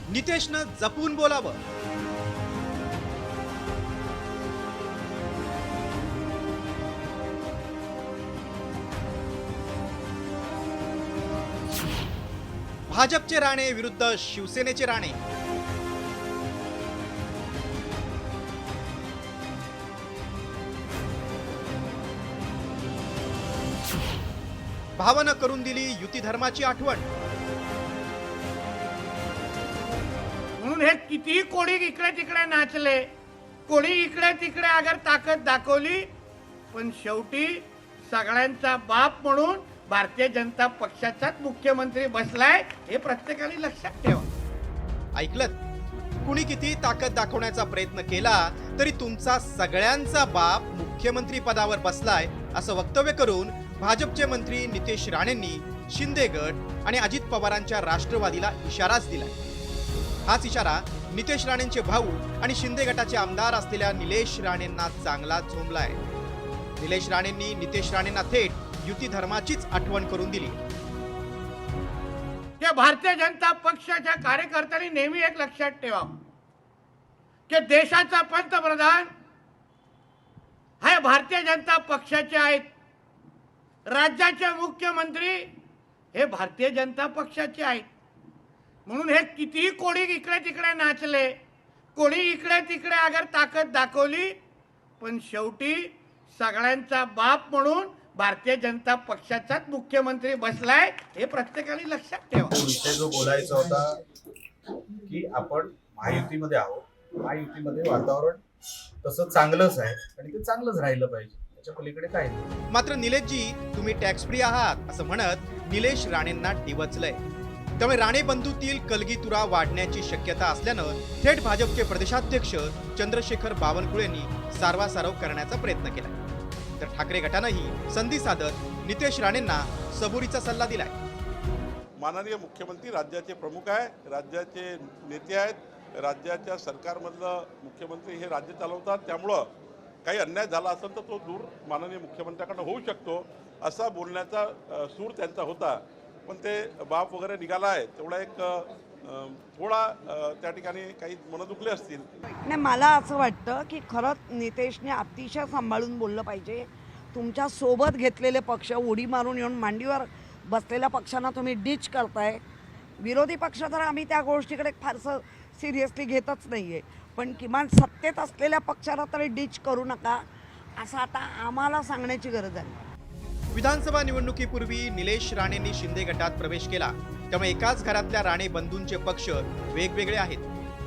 नितेशनं जपून बोलावं. भाजपचे राणे विरुद्ध शिवसेनेचे राणे. भावानं करून दिली युती धर्माची आठवण. म्हणून हे किती कोणी इकडे तिकडे नाचले, कोणी इकडे तिकडे अगर ताकद दाखवली, पण शेवटी सगळ्यांचा बाप म्हणून भारतीय जनता पक्षाचाच मुख्यमंत्री बसलाय, हे प्रत्येकाने लक्षात ठेवा. ऐकलत? कुणी किती ताकद दाखवण्याचा प्रयत्न केला तरी तुमचा सगळ्यांचा बाप मुख्यमंत्री पदावर बसलाय असं वक्तव्य करून भाजपचे मंत्री नितेश राणेंनी शिंदे गट आणि अजित पवारांच्या राष्ट्रवादीला इशाराच दिलाय. हाच इशारा नितेश राणेंचे भाऊ आणि शिंदे गटाचे आमदार असलेल्या निलेश राणेंना चांगला झोंबलाय. निलेश राणेंनी नितेश राणेंना थेट युती धर्माचीच आठवण करून दिली. की भारतीय जनता पक्षाच्या कार्यकर्त्यांनी नेहमी एक लक्षात ठेवा की देशाचा पंतप्रधान हे भारतीय जनता पक्षाचे आहेत, राज्याचे मुख्यमंत्री हे भारतीय जनता पक्षाचे आहेत. म्हणून हे किती कोणी इकडे तिकडे नाचले, कोणी इकडे तिकडे अगर ताकद दाखवली, पण शेवटी सगळ्यांचा बाप म्हणून भारतीय जनता पक्षाचाच मुख्यमंत्री बसलाय, हे प्रत्येकाने लक्षात ठेवा. विषय जो बोलायचा होता की आपण महायुतीमध्ये आहोत, महायुतीमध्ये वातावरण तसं चांगलंच आहे आणि ते चांगलंच राहिलं पाहिजे, त्याच्या पलीकडे काय नाही. मात्र निलेशजी तुम्ही टॅक्स फ्री आहात असं म्हणत निलेश राणेंना डिवचलंय. त्यामुळे राणे बंधूतील कलगीतुरा वाढण्याची शक्यता असल्यानं थेट भाजपचे प्रदेशाध्यक्ष चंद्रशेखर बावनकुळेंनी सारवासारव करण्याचा प्रयत्न केला. तर ठाकरे गटानंही संधी साधत नितेश राणेंना सबुरीचा सल्ला दिलाय. माननीय मुख्यमंत्री राज्याचे प्रमुख आहे, राज्याचे नेते आहेत, राज्याच्या सरकारमधलं मुख्यमंत्री हे राज्य चालवतात, त्यामुळं काही अन्याय झाला असेल तर तो दूर माननीय मुख्यमंत्र्याकडनं होऊ शकतो असा बोलण्याचा सूर त्यांचा होता. पण ते बाप वगैरे निघाला आहे तेवढा एक थोडा त्या ठिकाणी काही मन दुखले असतील. नाही, मला असं वाटतं की खरंच नितेशने अतिशय सांभाळून बोललं पाहिजे. तुमच्या सोबत घेतलेले पक्ष उडी मारून येऊन मांडीवर बसलेल्या पक्षांना तुम्ही डिच करताय. विरोधी पक्ष तर आम्ही त्या गोष्टीकडे फारसं सिरियसली घेतच नाही आहे, पण किमान सत्तेत असलेल्या पक्षाला तरी डिच करू नका असं आता आम्हाला सांगण्याची गरज आहे. विधानसभा निवडणुकीपूर्वी निलेश राणेंनी शिंदे गटात प्रवेश केला, त्यामुळे एकाच घरातल्या राणे बंधूंचे पक्ष वेगवेगळे आहेत.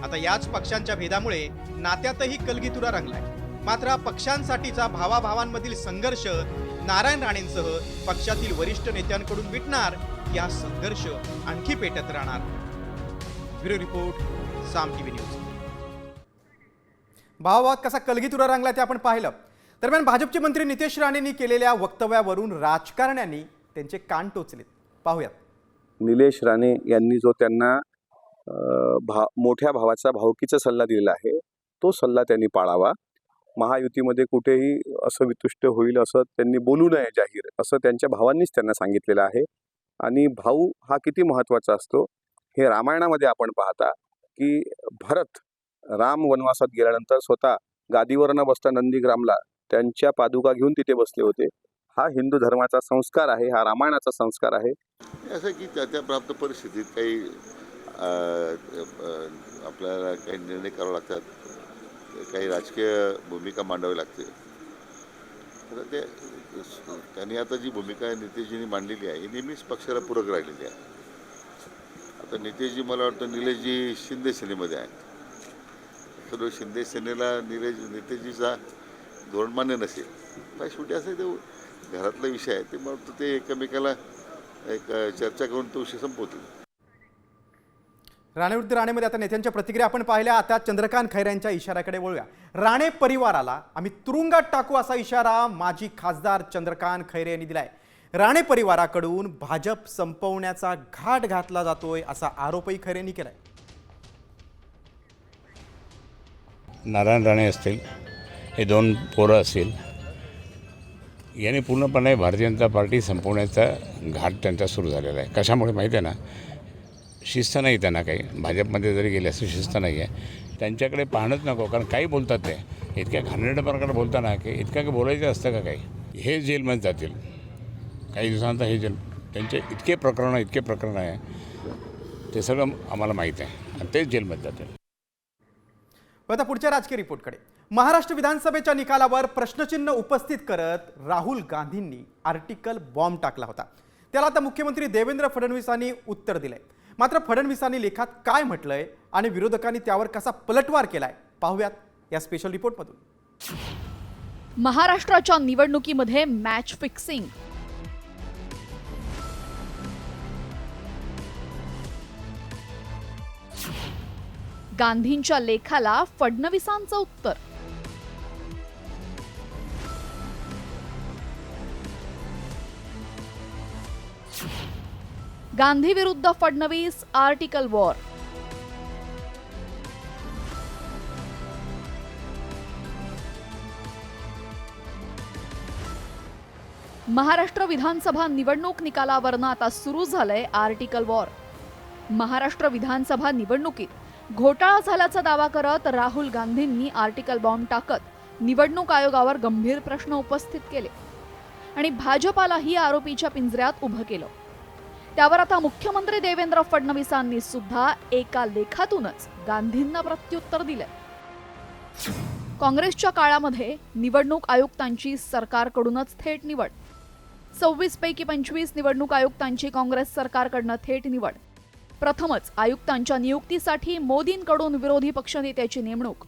आता याच पक्षांच्या भेदामुळे नात्यातही कलगीतुरा रंगलाय. मात्र पक्षांसाठीचा भावाभावांमधील संघर्ष नारायण राणेंसह पक्षातील वरिष्ठ नेत्यांकडून मिटणार की हा संघर्ष आणखी पेटत राहणार? ब्युरो रिपोर्ट, साम टीव्ही न्यूज. भावाभावात कसा कलगीतुरा रंगला ते आपण पाहिलं. दरम्यान भाजपचे मंत्री नितेश राणेंनी केलेल्या वक्तव्यावरून राजकारण्यांनी त्यांचे कान टोचलेत. पाहूयात. निलेश राणे यांनी जो त्यांना मोठ्या भावाचा भावकीचा सल्ला दिलेला आहे, तो सल्ला त्यांनी पाळावा. महायुतीमध्ये कुठेही असं वितुष्ट होईल असं त्यांनी बोलू नये जाहीर, असं त्यांच्या भावांनीच त्यांना सांगितलेलं आहे. आणि भाऊ हा किती महत्त्वाचा असतो हे रामायणामध्ये आपण पाहता की भरत राम वनवासात गेल्यानंतर स्वतः गादीवर न बसता नंदीग्रामला त्यांच्या पादुका घेऊन तिथे बसले होते. हा हिंदू धर्माचा संस्कार आहे, हा रामायणाचा संस्कार आहे. असं की त्या प्राप्त परिस्थितीत काही आपल्याला काही निर्णय करावे लागतात, काही राजकीय भूमिका मांडावी लागते. तर ते त्यांनी आता जी भूमिका नितेशजींनी मांडलेली आहे ही नेहमीच पक्षाला पूरक राहिलेली आहे. आता नितेशजी मला वाटतं निलेशजी शिंदे सेनेमध्ये आहेत, तर शिंदे सेनेला नितेशजीचा धोरण मान्य नसेल, पण शेवटी असं ते घरातला विषय आहे, ते मला वाटतं ते एकमेकाला एक चर्चा करून तो विषय संपवतील. राणे विरुद्ध राणेमध्ये आता नेत्यांच्या प्रतिक्रिया आपण पाहिल्या. आता चंद्रकांत खैरे यांच्या इशाऱ्याकडे वळूया. राणे परिवाराला आम्ही तुरुंगात टाकू असा इशारा माजी खासदार चंद्रकांत खैरे यांनी दिलाय. राणे परिवाराकडून भाजप संपवण्याचा घाट घातला जातोय असा आरोपही खैरेंनी केलाय. नारायण राणे असतील, हे दोन पोरं असतील, याने पूर्णपणे भारतीय जनता पार्टी संपवण्याचा घाट त्यांचा सुरू झालेला आहे. कशामुळे माहिती आहे ना, शिस्त नाही त्यांना काही, भाजपमध्ये जरी गेले असं शिस्त नाही आहे. त्यांच्याकडे पाहणंच नको, कारण काही बोलतात ते इतक्या घाणेरड्या प्रकारे बोलताना की इतकं काही बोलायचं असतं का काही. हे जेलमध्ये जातील काही दिवसानंतर, हे जेल त्यांचे इतके प्रकरण आहे ते सगळं आम्हाला माहीत आहे आणि तेच जेलमध्ये जातील. आता पुढच्या राजकीय रिपोर्टकडे. महाराष्ट्र विधानसभेच्या निकालावर प्रश्नचिन्ह उपस्थित करत राहुल गांधींनी आर्टिकल बॉम्ब टाकला होता. त्याला आता मुख्यमंत्री देवेंद्र फडणवीसांनी उत्तर दिलंय. मात्र फडणवीसांनी लेखात काय म्हटलंय आणि विरोधकांनी त्यावर कसा पलटवार केलाय पाहूयात या स्पेशल रिपोर्टमधून. महाराष्ट्राच्या निवडणुकीमध्ये मॅच फिक्सिंग. गांधींच्या लेखाला फडणवीसांचं उत्तर. गांधी विरुद्ध फडणवीस आर्टिकल वॉर. महाराष्ट्र विधानसभा निवडणूक निकालावरनं आता सुरू झालंय आर्टिकल वॉर. महाराष्ट्र विधानसभा निवडणुकीत घोटाळा झाल्याचा दावा करत राहुल गांधींनी आर्टिकल बॉम्ब टाकत निवडणूक आयोगावर गंभीर प्रश्न उपस्थित केले आणि भाजपालाही आरोपीच्या पिंजऱ्यात उभं केलं. त्यावर आता मुख्यमंत्री देवेंद्र फडणवीसांनी सुद्धा एका लेखातूनच गांधींना प्रत्युत्तर दिलंय. काँग्रेसच्या काळामध्ये निवडणूक आयुक्तांची सरकारकडूनच थेट निवड. 26 पैकी 25 निवडणूक आयुक्तांची काँग्रेस सरकारकडनं थेट निवड. प्रथमच आयुक्तांच्या नियुक्तीसाठी मोदींकडून विरोधी पक्षनेत्याची नेमणूक.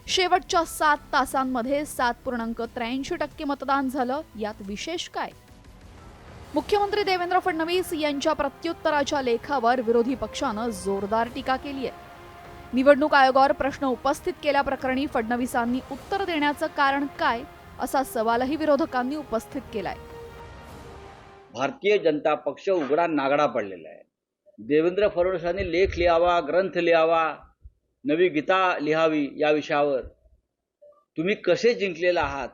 शेवटच्या 7 तासांमध्ये 7.83% मतदान झालं. यात विशेष काय? मुख्यमंत्री देवेंद्र फडणवीस यांच्या प्रत्युत्तराच्या लेखावर विरोधी पक्षानं जोरदार टीका केली आहे. निवडणूक आयोगावर प्रश्न उपस्थित केल्याप्रकरणी फडणवीसांनी उत्तर देण्याचं कारण काय, असा सवालही विरोधकांनी उपस्थित केलाय. भारतीय जनता पक्ष उघडा नागडा पडलेला आहे. देवेंद्र फडणवीसांनी लेख लिहावा, ग्रंथ लिहावा, नवी गीता लिहावी या विषयावर. तुम्ही कसे जिंकलेला आहात,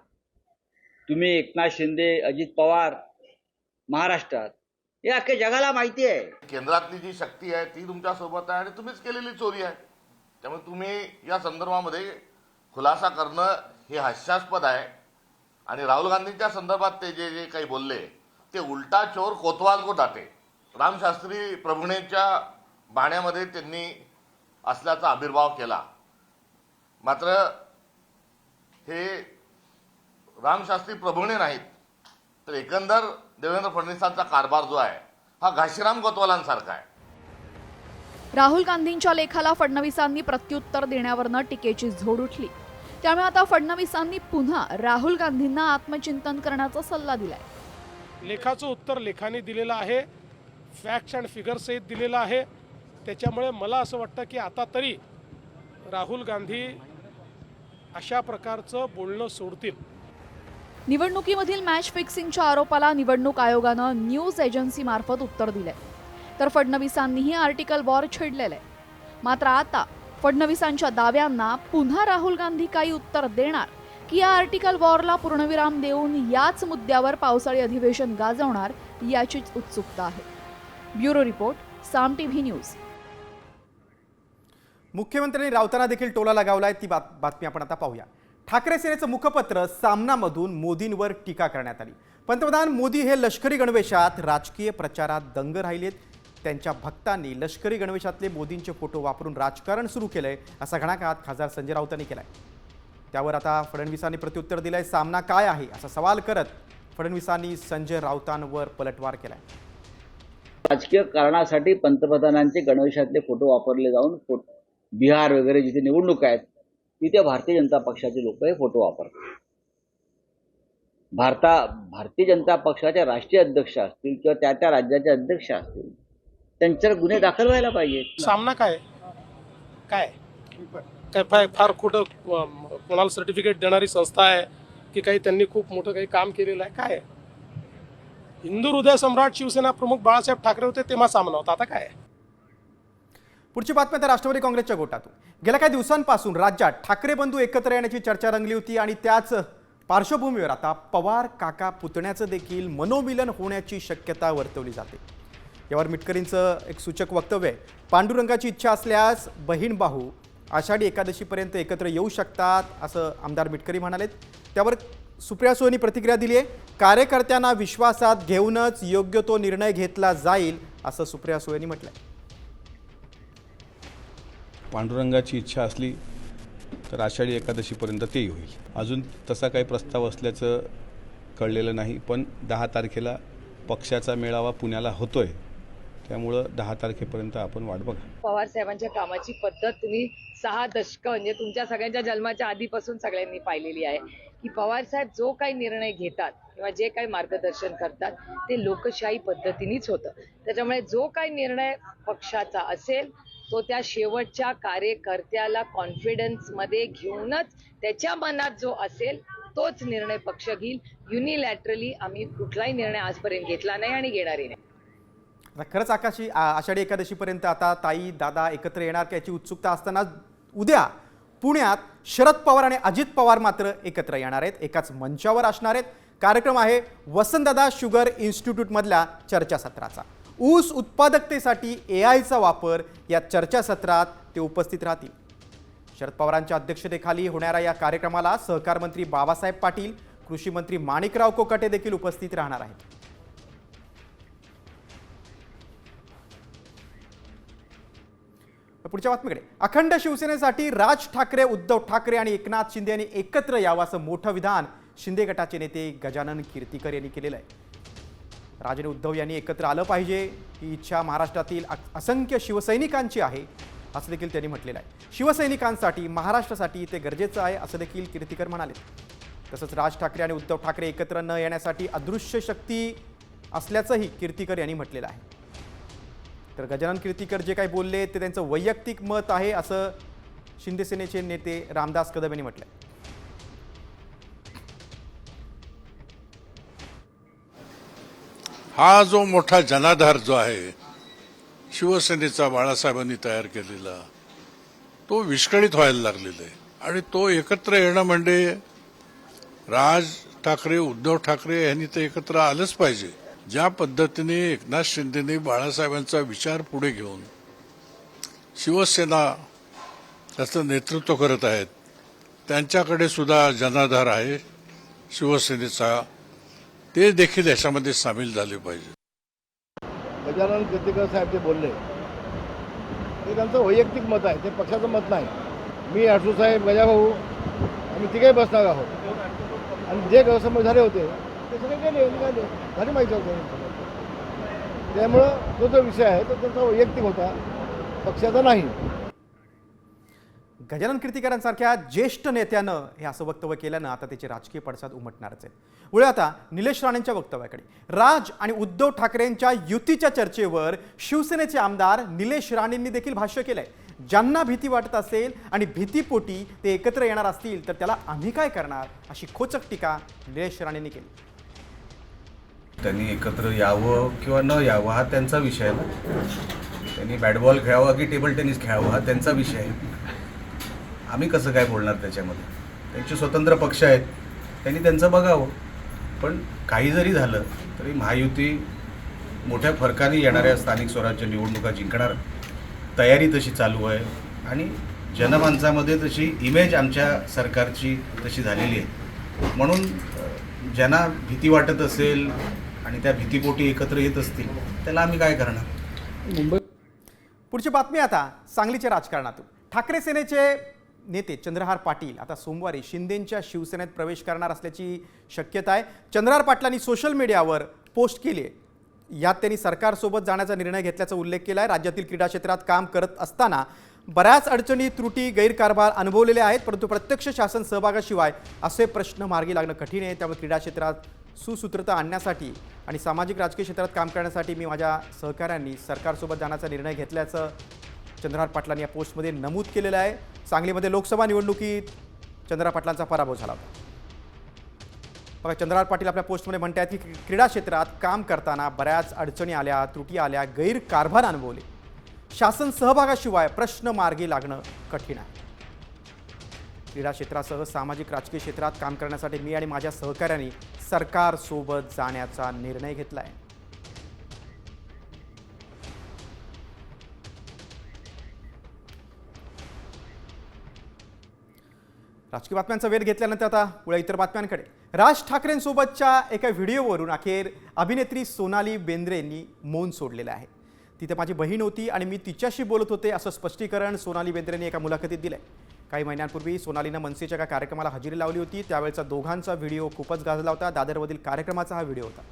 तुम्ही एकनाथ शिंदे, अजित पवार महाराष्ट्रात, हे अख्ख्या जगाला माहिती आहे. केंद्रातली जी शक्ती आहे ती तुमच्या सोबत आहे आणि तुम्हीच केलेली चोरी आहे. त्यामुळे तुम्ही या संदर्भामध्ये खुलासा करणं हे हास्यास्पद आहे. आणि राहुल गांधींच्या संदर्भात ते जे काही बोलले ते उलटा चोर कोतवाल को डाटे. रामशास्त्री प्रभुणेच्या बाण्यामध्ये त्यांनी असल्याचा आविर्भाव केला. मात्र हे रामशास्त्री प्रभुणे नाहीत, तर एकंदर देवेंद्र फडणवीसांचा कारभार जो आहे हा घाशीराम कोतवालांसारखा आहे. राहुल गांधींच्या लेखाला फडणवीसांनी प्रत्युत्तर देण्यावरनं टीकेची झोड उठली. त्यामुळे आता फडणवीसांनी पुन्हा राहुल गांधींना आत्मचिंतन करण्याचा सल्ला दिलाय. लेखाचं उत्तर लेखाने दिलेलं आहे, फॅक्ट्स अँड फिगर्स सहित दिलेलं आहे. त्याच्यामुळे मला असं वाटतं की आता तरी राहुल गांधी अशा प्रकारचं बोलणं सोडतील. निवडणुकीमधील मॅच फिक्सिंगच्या आरोपाला निवडणूक आयोगानं न्यूज एजन्सीमार्फत उत्तर दिलंय. तर फडणवीसांनीही आर्टिकल वॉर छेडलेलं आहे. मात्र आता फडणवीसांच्या दाव्यांना पुन्हा राहुल गांधी काही उत्तर देणार की या आर्टिकल वॉरला पूर्णविराम देऊन याच मुद्द्यावर पावसाळी अधिवेशन गाजवणार याचीच उत्सुकता आहे. ब्युरो रिपोर्ट, साम टीव्ही न्यूज. मुख्यमंत्र्यांनी राऊतांना देखील टोला लगावलाय. ती बातमी आपण आता पाहूया. ठाकरे सेनेचं मुखपत्र सामनामधून मोदींवर टीका करण्यात आली. पंतप्रधान मोदी हे लष्करी गणवेशात राजकीय प्रचारात दंग राहिलेत. त्यांच्या भक्तांनी लष्करी गणवेशातले मोदींचे फोटो वापरून राजकारण सुरू केलंय, असा घणाघात खासदार संजय राऊतांनी केलाय. त्यावर आता फडणवीसांनी प्रत्युत्तर दिलंय. सामना काय आहे असा सवाल करत फडणवीसांनी संजय राऊतांवर पलटवार केलाय. राजकीय कारणासाठी पंतप्रधानांचे गणवेशातले फोटो वापरले जाऊन बिहार वगैरे जिथे निवडणूक आहेत तिथे भारतीय जनता पक्षाचे लोक हे फोटो वापरतात. भारतीय जनता पक्षाच्या राष्ट्रीय अध्यक्ष असतील किंवा त्या राज्याचे अध्यक्ष असतील त्यांच्यावर गुन्हे दाखल व्हायला पाहिजेत. सामना काय काय काय फार कुठं कोणाला सर्टिफिकेट देणारी संस्था आहे की काही त्यांनी खूप मोठं काही काम केलेलं आहे? काय हिंदू हृदय सम्राट शिवसेना प्रमुख बाळासाहेब ठाकरे होते तेव्हा सामना होता. आता काय? पुढची बातमी आता राष्ट्रवादी काँग्रेसच्या गोटातून. गेल्या काही दिवसांपासून राज्यात ठाकरे बंधू एकत्र येण्याची चर्चा रंगली होती आणि त्याच पार्श्वभूमीवर आता पवार काका पुतण्याचं देखील मनोमिलन होण्याची शक्यता वर्तवली जाते. यावर मिटकरींचं एक सूचक वक्तव्य आहे. पांडुरंगाची इच्छा असल्यास बहीण भाऊ आषाढी एकादशीपर्यंत एकत्र येऊ शकतात असं आमदार मिटकरी म्हणालेत. त्यावर सुप्रिया सुळेंनी प्रतिक्रिया दिली आहे. कार्यकर्त्यांना विश्वासात घेऊनच योग्य तो निर्णय घेतला जाईल असं सुप्रिया सुळेंनी म्हटलंय. पांडुरंगाची इच्छा असली तर आषाढी एकादशीपर्यंत तेही होईल. अजून तसा काही प्रस्ताव असल्याचं कळलेलं नाही, पण 10 तारखेला पक्षाचा मेळावा पुण्याला होतोय, त्यामुळं 10 तारखेपर्यंत आपण वाट बघा. पवार साहेबांच्या कामाची पद्धत तुम्ही 6 दशकं म्हणजे तुमच्या सगळ्यांच्या जन्माच्या आधीपासून सगळ्यांनी पाहिलेली आहे की पवार साहेब जो काही निर्णय घेतात किंवा जे काही मार्गदर्शन करतात ते लोकशाही पद्धतीनेच होतं. त्याच्यामुळे जो काही निर्णय पक्षाचा असेल तो त्या शेवटच्या कार्यकर्त्याला कॉन्फिडन्समध्ये घेऊनच त्याच्या मनात जो असेल तोच निर्णय पक्ष घेईल. युनिलॅटरली आम्ही कुठलाही निर्णय आजपर्यंत घेतला नाही आणि घेणारही नाही. खरंच आषाढी एकादशीपर्यंत आता ताई दादा एकत्र येणार का याची उत्सुकता असताना उद्या पुण्यात शरद पवार आणि अजित पवार मात्र एकत्र येणार आहेत, एकाच मंचावर असणार आहेत. कार्यक्रम आहे वसंतदादा शुगर इन्स्टिट्यूटमधल्या चर्चासत्राचा. ऊस उत्पादकतेसाठी AIचा वापर या चर्चासत्रात ते उपस्थित राहतील. शरद पवारांच्या अध्यक्षतेखाली होणाऱ्या या कार्यक्रमाला सहकार मंत्री बाबासाहेब पाटील, कृषी मंत्री माणिकराव कोकाटे देखील उपस्थित राहणार आहेत. पुढच्या बातमीकडे. अखंड शिवसेनेसाठी राज ठाकरे, उद्धव ठाकरे आणि एकनाथ शिंदे यांनी एकत्र यावं असं मोठं विधान शिंदे गटाचे नेते गजानन कीर्तीकर यांनी केलेलं आहे. राज आणि उद्धव यांनी एकत्र आलं पाहिजे ही इच्छा महाराष्ट्रातील असंख्य शिवसैनिकांची आहे असं देखील त्यांनी म्हटलेलं आहे. शिवसैनिकांसाठी, महाराष्ट्रासाठी ते गरजेचं आहे असं देखील कीर्तीकर म्हणाले. तसंच राज ठाकरे आणि उद्धव ठाकरे एकत्र न येण्यासाठी अदृश्य शक्ती असल्याचंही कीर्तीकर यांनी म्हटलेलं आहे. तर गजानन कीर्तीकर जे काही बोलले ते त्यांचं वैयक्तिक मत आहे असं शिंदे सेनेचे नेते रामदास कदम यांनी म्हटलंय. हा जो मोठा जनाधार जो आहे शिवसेनेचा बाळासाहेबांनी तयार केलेला तो विस्कळीत व्हायला लागलेला आहे आणि तो एकत्र येणं म्हणजे राज ठाकरे, उद्धव ठाकरे यांनी तर एकत्र आलंच पाहिजे. ज्या पद्धतीने एकनाथ शिंदेने बाळासाहेबांचा विचार पुढे घेऊन शिवसेना त्याचं नेतृत्व करत आहेत, त्यांच्याकडे सुद्धा जनाधार आहे शिवसेनेचा, ते देखील याच्यामध्ये सामील झाले पाहिजे. गजानन कीर्तीकर साहेब जे बोलले ते त्यांचं वैयक्तिक मत आहे, ते पक्षाचं मत नाही. मी आठू साहेब, गजाभाऊ आम्ही तिघे बसणार आहोत आणि जे गैरसमज झाले होते ते सगळे गेले निघाले, झाले माहिती होतं. त्यामुळं तो जो विषय आहे तो त्यांचा वैयक्तिक होता, पक्षाचा नाही. गजानन कीर्तीकरांसारख्या ज्येष्ठ नेत्यानं हे असं वक्तव्य केल्यानं आता त्याचे राजकीय पडसाद उमटणारच आहेत. पुढे आता निलेश राणेंच्या वक्तव्याकडे. राज आणि उद्धव ठाकरेंच्या युतीच्या चर्चेवर शिवसेनेचे आमदार निलेश राणेंनी देखील भाष्य केलंय. ज्यांना भीती वाटत असेल आणि भीतीपोटी ते एकत्र येणार असतील तर त्याला आम्ही काय करणार अशी खोचक टीका निलेश राणेंनी केली. त्यांनी एकत्र यावं किंवा न यावं हा त्यांचा विषय आहे ना. त्यांनी बॅट बॉल खेळावा की टेबल टेनिस खेळावा हा त्यांचा विषय आहे. आम्ही कसं काय बोलणार त्याच्यामध्ये. त्यांचे स्वतंत्र पक्ष आहेत, त्यांनी त्यांचं बघावं. पण काही जरी झालं तरी महायुती मोठ्या फरकाने येणाऱ्या स्थानिक स्वराज्य निवडणुका जिंकणार, तयारी तशी चालू आहे आणि जनमानसामध्ये तशी इमेज आमच्या सरकारची तशी झालेली आहे. म्हणून ज्यांना भीती वाटत असेल आणि त्या भीतीपोटी एकत्र येत असतील त्याला आम्ही काय करणार. पुढची बातमी आता सांगलीच्या राजकारणातून. ठाकरे सेनेचे नेते चंद्रहार पाटील आता सोमवारी शिंदेंच्या शिवसेनेत प्रवेश करणार असल्याची शक्यता आहे. चंद्रहार पाटलांनी सोशल मीडियावर पोस्ट केली आहे. यात त्यांनी सरकारसोबत जाण्याचा निर्णय घेतल्याचा उल्लेख केला आहे. राज्यातील क्रीडा क्षेत्रात काम करत असताना बऱ्याच अडचणी, त्रुटी, गैरकारभार अनुभवलेले आहेत, परंतु प्रत्यक्ष शासन सहभागाशिवाय असे प्रश्न मार्गी लागणं कठीण आहे. त्यामुळे क्रीडा क्षेत्रात सुसूत्रता आणण्यासाठी आणि सामाजिक राजकीय क्षेत्रात काम करण्यासाठी मी माझ्या सहकाऱ्यांनी सरकारसोबत जाण्याचा निर्णय घेतल्याचं चंद्रहार पाटलांनी या पोस्टमध्ये नमूद केलेलं आहे. सांगलीमध्ये लोकसभा निवडणुकीत चंद्रहार पाटलांचा पराभव झाला होता. बघा, चंद्रहार पाटील आपल्या पोस्टमध्ये म्हणतात की क्रीडा क्षेत्रात काम करताना बऱ्याच अडचणी आल्या, त्रुटी आल्या, गैरकारभार अनुभवले. शासन सहभागाशिवाय प्रश्न मार्गी लागणं कठीण आहे. क्रीडा क्षेत्रासह सामाजिक राजकीय क्षेत्रात काम करण्यासाठी मी आणि माझ्या सहकाऱ्यांनी सरकारसोबत जाण्याचा निर्णय घेतला आहे. राजकीय बातम्यांचा वेध घेतल्यानंतर आता पुढे इतर बातम्यांकडे. राज ठाकरेंसोबतच्या एका व्हिडिओवरून अखेर अभिनेत्री सोनाली बेंद्रेंनी मौन सोडलेलं आहे. तिथे माझी बहीण होती आणि मी तिच्याशी बोलत होते असं स्पष्टीकरण सोनाली बेंद्रेंनी एका मुलाखतीत दिलंय. काही महिन्यांपूर्वी सोनालीनं मनसेच्या एका कार्यक्रमाला हजेरी लावली होती. त्यावेळेचा दोघांचा व्हिडिओ खूपच गाजला होता. दादरमधील कार्यक्रमाचा हा व्हिडिओ होता.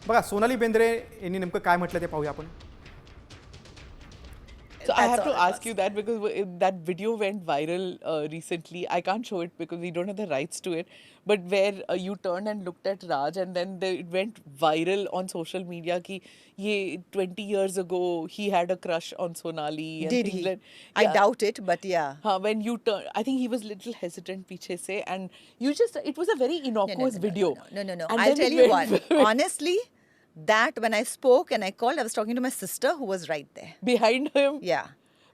बघा सोनाली बेंद्रे यांनी नेमकं काय म्हटलं ते पाहूया आपण. So I have to ask you that because that video went viral recently. I can't show it because we don't have the rights to it. But where you turned and looked at Raj and then it went viral on social media ki ye 20 years ago he had a crush on Sonali. And Did things he? like- I Yeah. doubt it, but yeah. When you turn, I think he was little hesitant, piche se, and you just, it was a very innocuous video. No. And I'll then tell it you went what. Honestly, that when I spoke and I called, I was talking to my sister who was right there. Behind him. Yeah.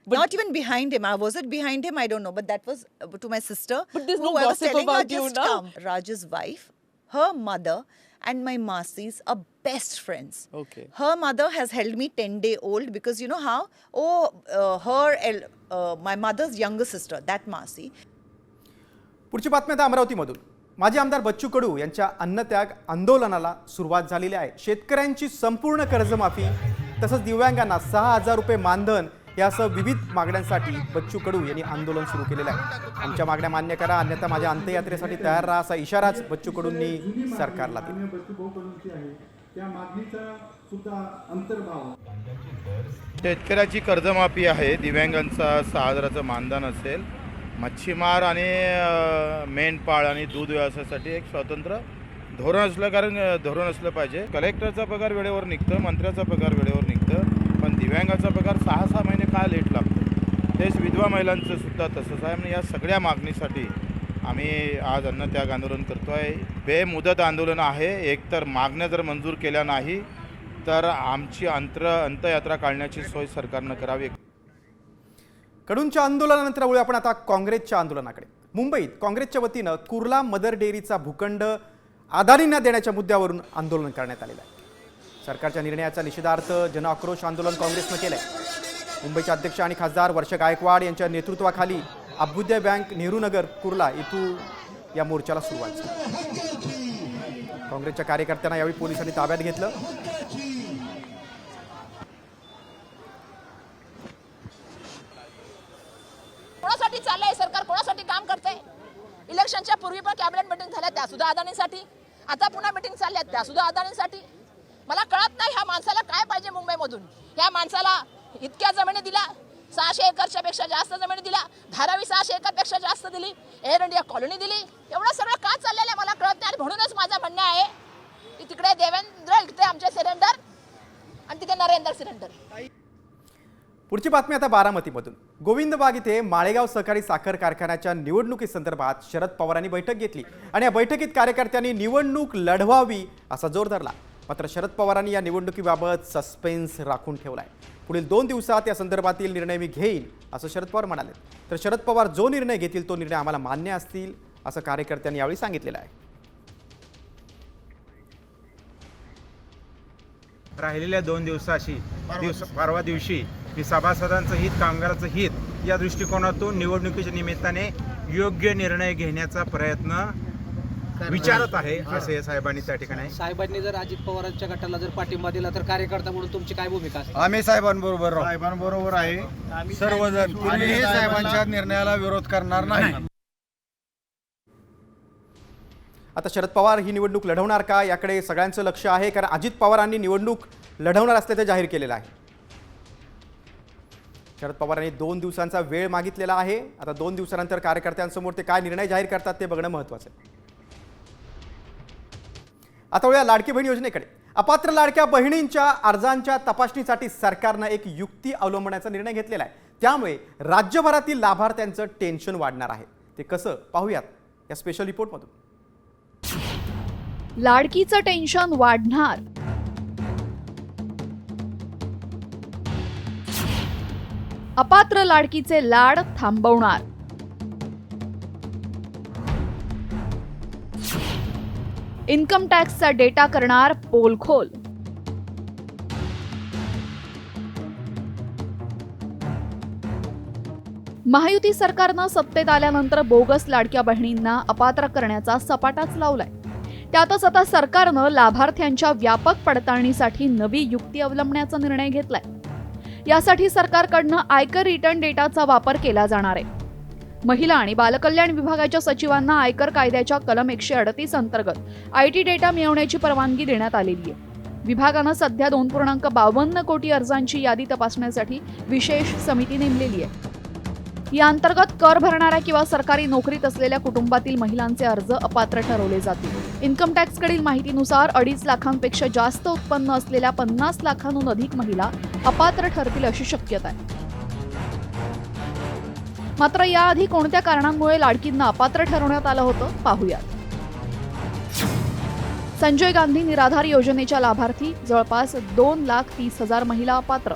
But- Not even behind him. Was it behind him? I don't know. But that was to my sister. But there's who no I was gossip telling her, about you just now. come. Raj's wife, her mother, and my Masis are best friends. Okay. Her mother has held me 10-day-old because you know how? My mother's younger sister, that Masi. पुढची बातमी आता अमरावतीमधून. माजी आमदार बच्चू कडू यांच्या अन्नत्याग आंदोलनाला सुरुवात झालेली आहे. शेतकऱ्यांची संपूर्ण कर्जमाफी तसंच दिव्यांगांना 6,000 रुपये मानधन यासह विविध मागण्यांसाठी बच्चू कडू यांनी आंदोलन सुरू केलेलं आहे. आमच्या मागण्या मान्य करा अन्यथा माझ्या अंत्ययात्रेसाठी तयार राहा असा इशाराच बच्चू कडूंनी सरकारला दिला. शेतकऱ्याची कर्जमाफी आहे, दिव्यांगांचा 6,000चं मानधन असेल, मच्छीमार आणि मेंढपाळ आणि दूध व्यवसायासाठी एक स्वतंत्र धोरण असलं, कारण धोरण असलं पाहिजे. कलेक्टरचा पगार वेळेवर निघतं, मंत्र्याचा पगार वेळेवर निघतं, पण दिव्यांगाचा पगार 6-6 महिने का लेट लागतो. तेच विधवा महिलांचं सुद्धा तसंच आहे. म्हणजे या सगळ्या मागणीसाठी आम्ही आज अन्नत्याग आंदोलन करतो आहे. बेमुदत आंदोलन आहे. एकतर मागण्या जर मंजूर केल्या नाही तर आमची अंत्ययात्रा काढण्याची सोय सरकारनं करावी. कडूंच्या आंदोलनानंतर वळूया आपण आता काँग्रेसच्या आंदोलनाकडे. मुंबईत काँग्रेसच्या वतीनं कुर्ला मदर डेअरीचा भूखंड अदानींना देण्याच्या मुद्द्यावरून आंदोलन करण्यात आलेलं आहे. सरकारच्या निर्णयाचा निषेधार्थ जनआक्रोश आंदोलन काँग्रेसनं केलंय. मुंबईचे अध्यक्ष आणि खासदार वर्षा गायकवाड यांच्या नेतृत्वाखाली अभ्युदय बँक, नेहरूनगर, कुर्ला इथून या मोर्चाला सुरुवात झाली. काँग्रेसच्या कार्यकर्त्यांना यावेळी पोलिसांनी ताब्यात घेतलं. कोणासाठी चाललंय सरकार, कोणासाठी काम करतंय? इलेक्शनच्या पूर्वी पण कॅबिनेट मीटिंग झाल्या, त्या सुद्धा अदानींसाठी. आता पुन्हा मीटिंग चालल्या, त्या सुद्धा अदानींसाठी. मला कळत नाही ह्या माणसाला काय पाहिजे मुंबईमधून. ह्या माणसाला इतक्या जमिनी दिल्या, 600 एकरच्या पेक्षा जास्त जमिनी दिल्या, धारावी 600 एकरपेक्षा जास्त दिली, एअर इंडिया कॉलनी दिली. एवढं सगळं का चाललेलं आहे मला कळत नाही. आणि म्हणूनच माझं म्हणणं आहे की तिकडे देवेंद्र, इकडे आमचे सिलेंडर आणि तिथे नरेंद्र सिलेंडर. पुढची बातमी आता बारामतीमधून. गोविंदबाग इथे माळेगाव सहकारी साखर कारखान्याच्या निवडणुकीसंदर्भात शरद पवारांनी बैठक घेतली आणि या बैठकीत कार्यकर्त्यांनी निवडणूक लढवावी असा जोर धरला. मात्र शरद पवारांनी या निवडणुकीबाबत सस्पेन्स राखून ठेवलाय. पुढील 2 दिवसात या संदर्भातील निर्णय मी घेईन असं शरद पवार म्हणाले. तर शरद पवार जो निर्णय घेतील तो निर्णय आम्हाला मान्य असतील असं कार्यकर्त्यांनी यावेळी सांगितलेलं आहे. राहिलेल्या 2 दिवसाशी परवा दिवशी मी सभासदांचं हित, कामगाराचं हित या दृष्टिकोनातून निवडणुकीच्या निमित्ताने योग्य निर्णय घेण्याचा प्रयत्न विचारत आहे असे साहेबांनी त्या ठिकाणी. साहेबांनी जर अजित पवारांच्या गटाला जर पाठिंबा दिला तर कार्यकर्ता म्हणून तुमची काय भूमिका असेल? आम्ही साहेबांबरोबर आहे सर्वजण. कुणीही साहेबांच्या निर्णयाला विरोध करणार नाही. आता शरद पवार ही निवडणूक लढवणार का याकडे सगळ्यांचं लक्ष आहे, कारण अजित पवारांनी निवडणूक लढवणार असल्याचं जाहीर केलेलं आहे. शरद पवारांनी 2 दिवसांचा वेळ मागितलेला आहे. आता 2 दिवसानंतर कार्यकर्त्यांसमोर ते काय निर्णय जाहीर करतात ते बघणं महत्त्वाचं आहे. आता वळूया लाडकी बहीण योजनेकडे. अपात्र लाडक्या बहिणींच्या अर्जांच्या तपासणीसाठी सरकारनं एक युक्ती अवलंबण्याचा निर्णय घेतलेला आहे. त्यामुळे राज्यभरातील लाभार्थ्यांचं टेन्शन वाढणार आहे. ते कसं पाहूयात या स्पेशल रिपोर्टमधून. लाडकीचं टेन्शन वाढणार. अपात्र लाडकीचे लाड थांबवणार. इन्कम टॅक्सचा डेटा करणार पोलखोल. महायुती सरकारनं सत्तेत आल्यानंतर बोगस लाडक्या बहिणींना अपात्र करण्याचा सपाटाच लावलाय. त्यातच आता सरकारनं लाभार्थ्यांच्या व्यापक पडताळणीसाठी नवी युक्ती अवलंबण्याचा निर्णय घेतलाय. यासाठी सरकारकडनं आयकर रिटर्न डेटाचा वापर केला जाणार आहे. महिला आणि बालकल्याण विभागाच्या सचिवांना आयकर कायद्याच्या कलम 138 अंतर्गत IT डेटा मिळवण्याची परवानगी देण्यात आलेली आहे. विभागानं सध्या 2.52 कोटी अर्जांची यादी तपासण्यासाठी विशेष समिती नेमलेली आहे. या अंतर्गत कर भरणाऱ्या किंवा सरकारी नोकरीत असलेल्या कुटुंबातील महिलांचे अर्ज अपात्र ठरवले जातील. इन्कम टॅक्सकडील माहितीनुसार 2.5 लाखांपेक्षा जास्त उत्पन्न असलेल्या 50 लाखांहून अधिक महिला अपात्र ठरतील अशी शक्यता आहे. मात्र याआधी कोणत्या कारणांमुळे लाडकींना अपात्र ठरवण्यात आलं होतं पाहूयात. संजय गांधी निराधार योजनेच्या लाभार्थी जवळपास 2,30,000 महिला अपात्र.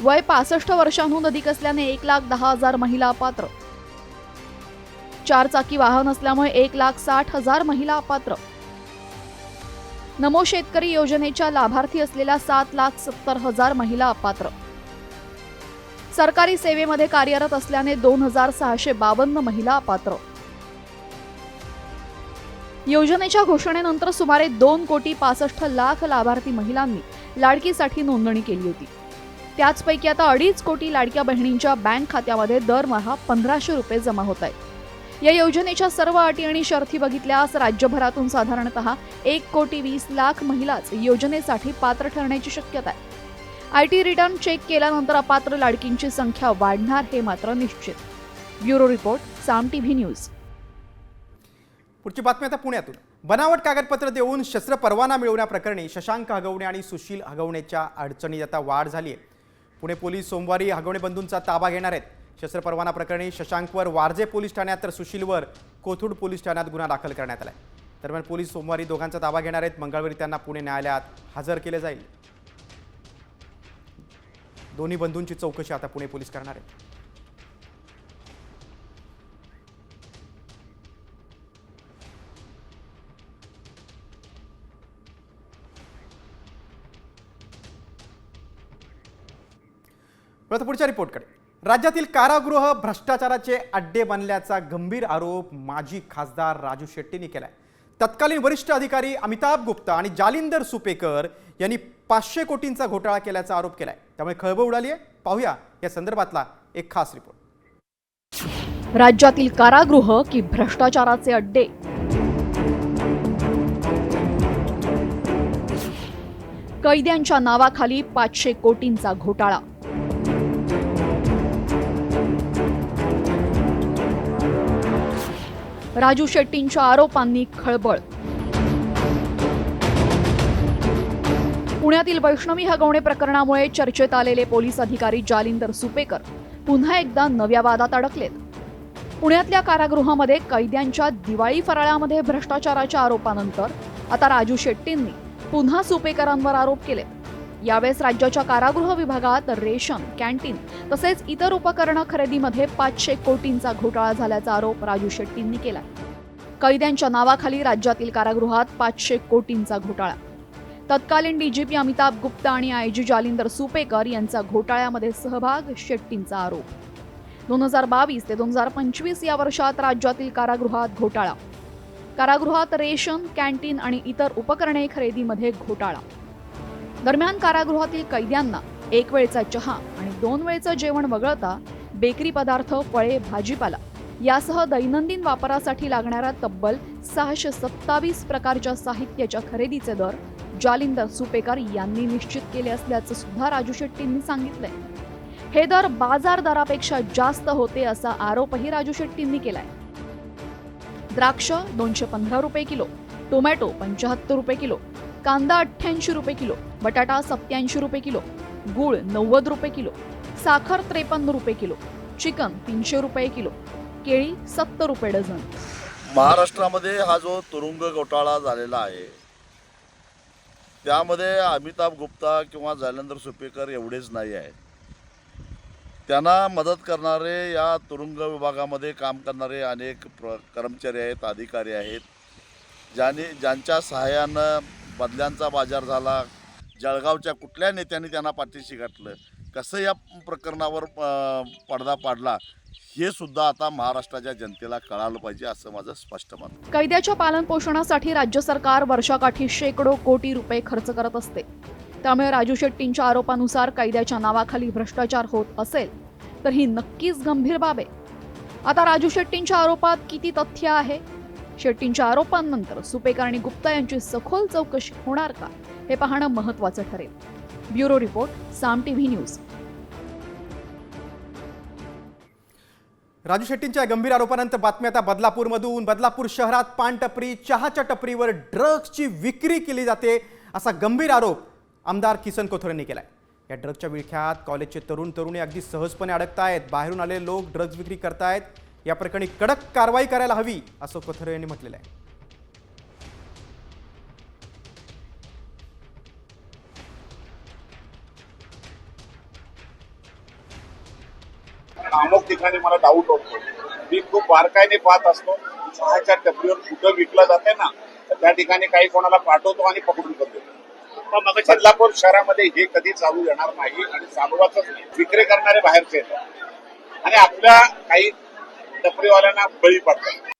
वय 65 वर्षांहून अधिक असल्याने 1,10,000 महिला अपात्र. 4 चाकी वाहन असल्यामुळे 1,60,000 महिला अपात्र. नमो शेतकरी योजनेच्या लाभार्थी असलेल्या 7,70,000 महिला अपात्र. सरकारी सेवेमध्ये कार्यरत असल्याने 2,652 महिला अपात्र. योजनेच्या घोषणेनंतर सुमारे 2,65,00,000 लाभार्थी महिलांनी लाडकीसाठी नोंदणी केली होती. त्याचपैकी आता 2.5 कोटी लाडक्या बहिणींच्या बँक खात्यामध्ये दरमहा 1,500 रुपये जमा होत आहेत. या योजनेच्या सर्व अटी आणि शर्ती बघितल्यास राज्यभरातून साधारणतः 1,20,00,000 महिलाच योजनेसाठी पात्र ठरण्याची शक्यता आहे. IT रिटर्न चेक केल्यानंतर अपात्र लाडकींची संख्या वाढणार हे मात्र निश्चित. ब्युरो रिपोर्ट, साम TV न्यूज. पुढची बातमी आता पुण्यातून. बनावट कागदपत्र देऊन शस्त्र परवाना मिळवण्याप्रकरणी शशांक हगवणे आणि सुशील हगवणेच्या अडचणीत आता वाढ झाली आहे. पुणे पोलीस सोमवारी हगवणे बंधूंचा ताबा घेणार आहेत. शस्त्र परवाना प्रकरणी शशांकवर वारजे पोलीस ठाण्यात तर सुशीलवर कोथरूड पोलीस ठाण्यात गुन्हा दाखल करण्यात आला आहे. दरम्यान पोलीस सोमवारी दोघांचा ताबा घेणार आहेत. मंगळवारी त्यांना पुणे न्यायालयात हजर केले जाईल. दोन्ही बंधूंची चौकशी आता पुणे पोलीस करणार आहेत. पुढच्या रिपोर्टकडे. राज्यातील कारागृह भ्रष्टाचाराचे अड्डे बनल्याचा गंभीर आरोप माजी खासदार राजू शेट्टींनी केलाय. तत्कालीन वरिष्ठ अधिकारी अमिताभ गुप्ता आणि जालिंदर सुपेकर यांनी 500 कोटींचा घोटाळा केल्याचा आरोप केलाय. त्यामुळे खळबळ उडाली आहे. पाहूया या संदर्भातला एक खास रिपोर्ट. राज्यातील कारागृह की भ्रष्टाचाराचे अड्डे? कैद्यांच्या नावाखाली 500 कोटींचा घोटाळा. राजू शेट्टींच्या आरोपांनी खळबळ. पुण्यातील वैष्णवी हगवणे प्रकरणामुळे चर्चेत आलेले पोलीस अधिकारी जालिंदर सुपेकर पुन्हा एकदा नव्या वादात अडकलेत. पुण्यातल्या कारागृहामध्ये कैद्यांच्या दिवाळी फराळामध्ये भ्रष्टाचाराच्या आरोपानंतर आता राजू शेट्टींनी पुन्हा सुपेकरांवर आरोप केले. यावेळेस राज्याच्या कारागृह विभागात रेशन, कॅन्टीन तसेच इतर उपकरणं खरेदीमध्ये 500 कोटींचा घोटाळा झाल्याचा आरोप राजू शेट्टींनी केला. कैद्यांच्या नावाखाली राज्यातील कारागृहात 500 कोटींचा घोटाळा. तत्कालीन DGP अमिताभ गुप्ता आणि IG जालिंदर सुपेकर यांचा घोटाळ्यामध्ये सहभाग, शेट्टींचा आरोप. 2022 ते 2025 या वर्षात राज्यातील कारागृहात घोटाळा. कारागृहात रेशन, कॅन्टीन आणि इतर उपकरणे खरेदीमध्ये घोटाळा. दरम्यान कारागृहातील कैद्यांना 1 वेळचा चहा आणि 2 वेळचं जेवण वगळता बेकरी पदार्थ, फळे, भाजीपाला यासह दैनंदिन वापरासाठी लागणाऱ्या तब्बल 627 प्रकारच्या साहित्याच्या खरेदीचे दर जालिंदर सुपेकर यांनी निश्चित केले असल्याचं सुद्धा राजू शेट्टींनी सांगितलंय. हे दर बाजार दरापेक्षा जास्त होते असा आरोपही राजू शेट्टींनी केलाय. द्राक्ष 215 रुपये किलो, टोमॅटो 75 रुपये किलो, कांदा 88 रुपये किलो, बटाटा 87 रुपये किलो, गूळ 90 रुपये किलो, साखर 53 रुपये किलो, चिकन 300 रुपये किलो, केळी 70 रुपये डझन. महाराष्ट्रामध्ये हा जो तुरुंग घोटाळा झालेला आहे त्यामध्ये अमिताभ गुप्ता किंवा जालिंदर सुपेकर एवढेच नाही आहेत. त्यांना मदत करणारे, या तुरुंग विभागामध्ये काम करणारे अनेक कर्मचारी आहेत, अधिकारी आहेत, ज्यांच्या सहाय्यानं बदल्यांचा बाजार झाला. जळगावच्या कुठल्या नेत्यांनी त्यांना पाठीशी घातलं कसं या प्रकरणावर पडदा पाडला हे सुद्धा आता महाराष्ट्राच्या जनतेला कळालं पाहिजे असं माझं स्पष्ट मत आहे. कैद्याच्या पालनपोषणासाठी राज्य सरकार वर्षाकाठी शेकडो कोटी रुपये खर्च करत असते. त्यामुळे राजू शेट्टींच्या आरोपानुसार कैद्याच्या नावाखाली भ्रष्टाचार होत असेल तर ही नक्कीच गंभीर बाब आहे. आता राजू शेट्टींच्या आरोपात किती तथ्य आहे? शेट्टींच्या आरोपांनंतर सुपेकर आणि गुप्ता यांची सखोल चौकशी होणार का हे पाहणं महत्त्वाचं ठरेल. ब्युरो रिपोर्ट, साम टीव्ही न्यूज. राजू शेट्टींच्या गंभीर आरोपानंतर बातमी आता बदलापूरमधून. बदलापूर शहरात पानटपरी, चहाच्या टपरीवर ड्रग्जची विक्री केली जाते असा गंभीर आरोप आमदार किसन कोथरेंनी केलाय. या ड्रग्जच्या विळख्यात कॉलेजचे तरुणी अगदी सहजपणे अडकतायत. बाहेरून आलेले लोक ड्रग्ज विक्री करतायत. या प्रकरणी कडक कारवाई करायला हवी असं कोथरे यांनी म्हटलेलं आहे. अमुक ठिकाणी मला डाऊट होतो. मी खूप बारकाईने पाहत असतो. चहाच्या टपरीवर कुठं विकलं जाते ना तर त्या ठिकाणी काही कोणाला पाठवतो आणि पकडून करतो. बदलापूर शहरामध्ये हे कधी चालू येणार नाही आणि चालवाच विक्री करणारे बाहेरचे येतात आणि आपल्या काही टपरीवाल्यांना बळी पडतात.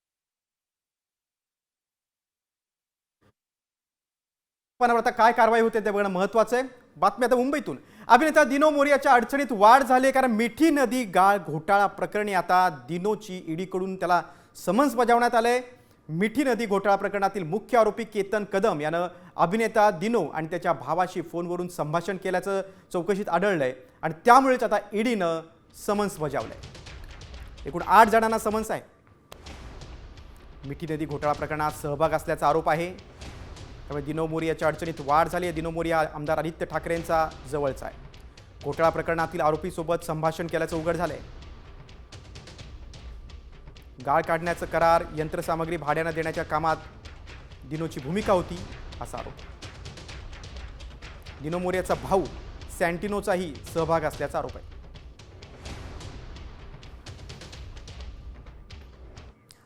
आता काय कारवाई होते ते बघणं महत्वाचं आहे. बातमी आता मुंबईतून. अभिनेता दिनो मोरियाच्या अडचणीत वाढ झाली कारण मिठी नदी गाळ घोटाळा प्रकरणी आता दिनोची ईडीकडून त्याला समन्स बजावण्यात आलंय. मिठी नदी घोटाळा प्रकरणातील मुख्य आरोपी केतन कदम यानं अभिनेता दिनो आणि त्याच्या भावाशी फोनवरून संभाषण केल्याचं चौकशीत आढळलंय आणि त्यामुळेच आता ईडीनं समन्स बजावलंय. एकूण 8 जणांना समन्स आहे. मिठी नदी घोटाळा प्रकरणात सहभाग असल्याचा आरोप आहे. त्यामुळे दिनो मोरियाच्या अडचणीत वाढ झाली आहे. दिनो मोरिया आमदार आदित्य ठाकरेंचा जवळचा आहे. घोटाळा प्रकरणातील आरोपीसोबत संभाषण केल्याचं उघड झालंय. गाळ काढण्याचं करार, यंत्रसामग्री भाड्यानं देण्याच्या कामात दिनोची भूमिका होती असा आरोप. दिनो मोरियाचा भाऊ सँटिनोचाही सहभाग असल्याचा आरोप आहे.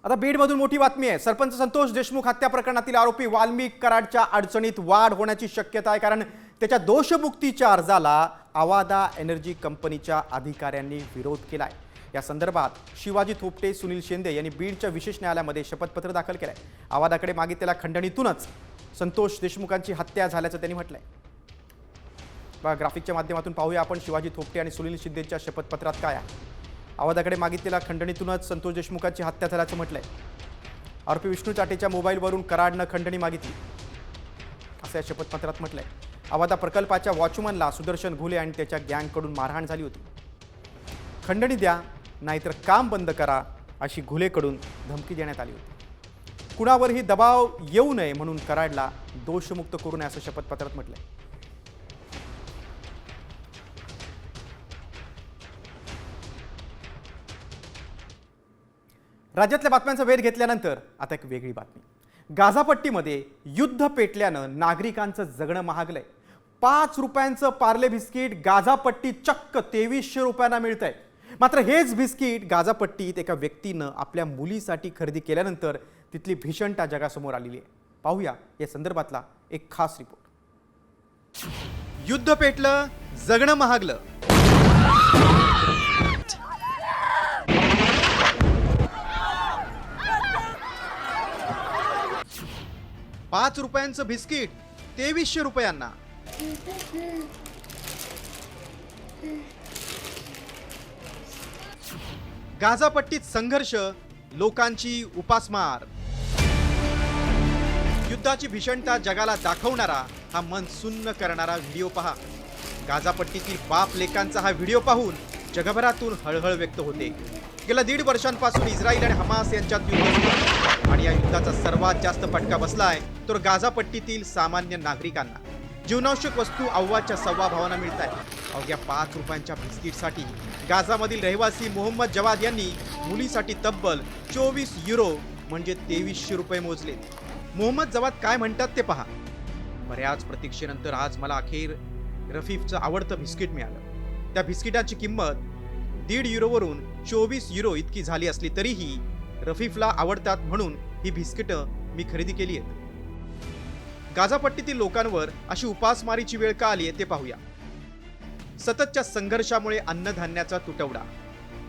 आता बीडमधून मोठी बातमी आहे. सरपंच संतोष देशमुख हत्या प्रकरणातील आरोपी वाल्मिक कराडच्या अडचणीत वाढ होण्याची शक्यता आहे कारण त्याच्या दोषमुक्तीच्या अर्जाला आवादा एनर्जी कंपनीच्या अधिकाऱ्यांनी विरोध केलाय. या संदर्भात शिवाजी थोपटे, सुनील शिंदे यांनी बीडच्या विशेष न्यायालयामध्ये शपथपत्र दाखल केलंय. आवादाकडे मागितलेल्या खंडणीतूनच संतोष देशमुखांची हत्या झाल्याचं त्यांनी म्हटलंय. बघा, ग्राफिकच्या माध्यमातून पाहूया आपण शिवाजी थोपटे आणि सुनील शिंदेच्या शपथपत्रात काय आहे. आवादाकडे मागितलेल्या खंडणीतूनच संतोष देशमुखांची हत्या झाल्याचं म्हटलंय. आरोपी विष्णू चाटेच्या मोबाईलवरून कराडनं खंडणी मागितली असं या शपथपत्रात म्हटलंय. आवादा प्रकल्पाच्या वॉचमनला सुदर्शन घुले आणि त्याच्या गँगकडून मारहाण झाली होती. खंडणी द्या नाहीतर काम बंद करा अशी घुलेकडून धमकी देण्यात आली होती. कुणावरही दबाव येऊ नये म्हणून कराडला दोषमुक्त करू नये असं शपथपत्रात म्हटलंय. राज्यातल्या बातम्यांचा वेध घेतल्यानंतर आता एक वेगळी बातमी. गाझापट्टीमध्ये युद्ध पेटल्यानं नागरिकांचं जगणं महागलंय. 5 रुपयांचं पार्ले बिस्किट गाझापट्टीत चक्क 2300 रुपयांना मिळतंय. मात्र हेच बिस्किट गाझापट्टीत एका व्यक्तीनं आपल्या मुलीसाठी खरेदी केल्यानंतर तिथली भीषणता जगासमोर आलेली आहे. पाहूया या संदर्भातला एक खास रिपोर्ट. युद्ध पेटलं, जगणं महागलं. ₹5 रुपयांचं बिस्किट 2300 रुपयांना. गाझापट्टीत संघर्ष, लोकांची उपासमार. युद्धाची भीषणता जगाला दाखवणारा हा मन सुन्न करणारा व्हिडिओ पहा. गाझापट्टीतील बाप लेकांचा हा व्हिडिओ पाहून जगभरातून हळहळ व्यक्त होते. गेल्या 1.5 वर्षांपासून इस्रायल आणि हमास यांच्यात युद्ध सुरू आहे आणि या युद्धाचा सर्वात जास्त फटका बसलाय तर गाझापट्टीतील सामान्य नागरिकांना. जीवनावश्यक वस्तू अव्वाच्या सव्वा भावांना मिळत आहेत. अवघ्या 5 रुपयांच्या बिस्किटसाठी गाझामधील रहिवासी मोहम्मद जवाद यांनी मुलीसाठी तब्बल 24 युरो म्हणजे 2300 रुपये मोजले. मोहम्मद जवाद काय म्हणतात ते पहा. बऱ्याच प्रतीक्षेनंतर आज मला अखेर रफीफचं आवडतं बिस्किट मिळालं. त्या बिस्किटाची किंमत 1.5 युरोवरून 24 युरो इतकी झाली असली तरीही रफीफला आवडतात म्हणून ही बिस्किटं मी खरेदी केली आहेत. गाझापट्टीतील लोकांवर अशी उपासमारीची वेळ का आली आहे ते पाहूया. सततच्या संघर्षामुळे अन्नधान्याचा तुटवडा,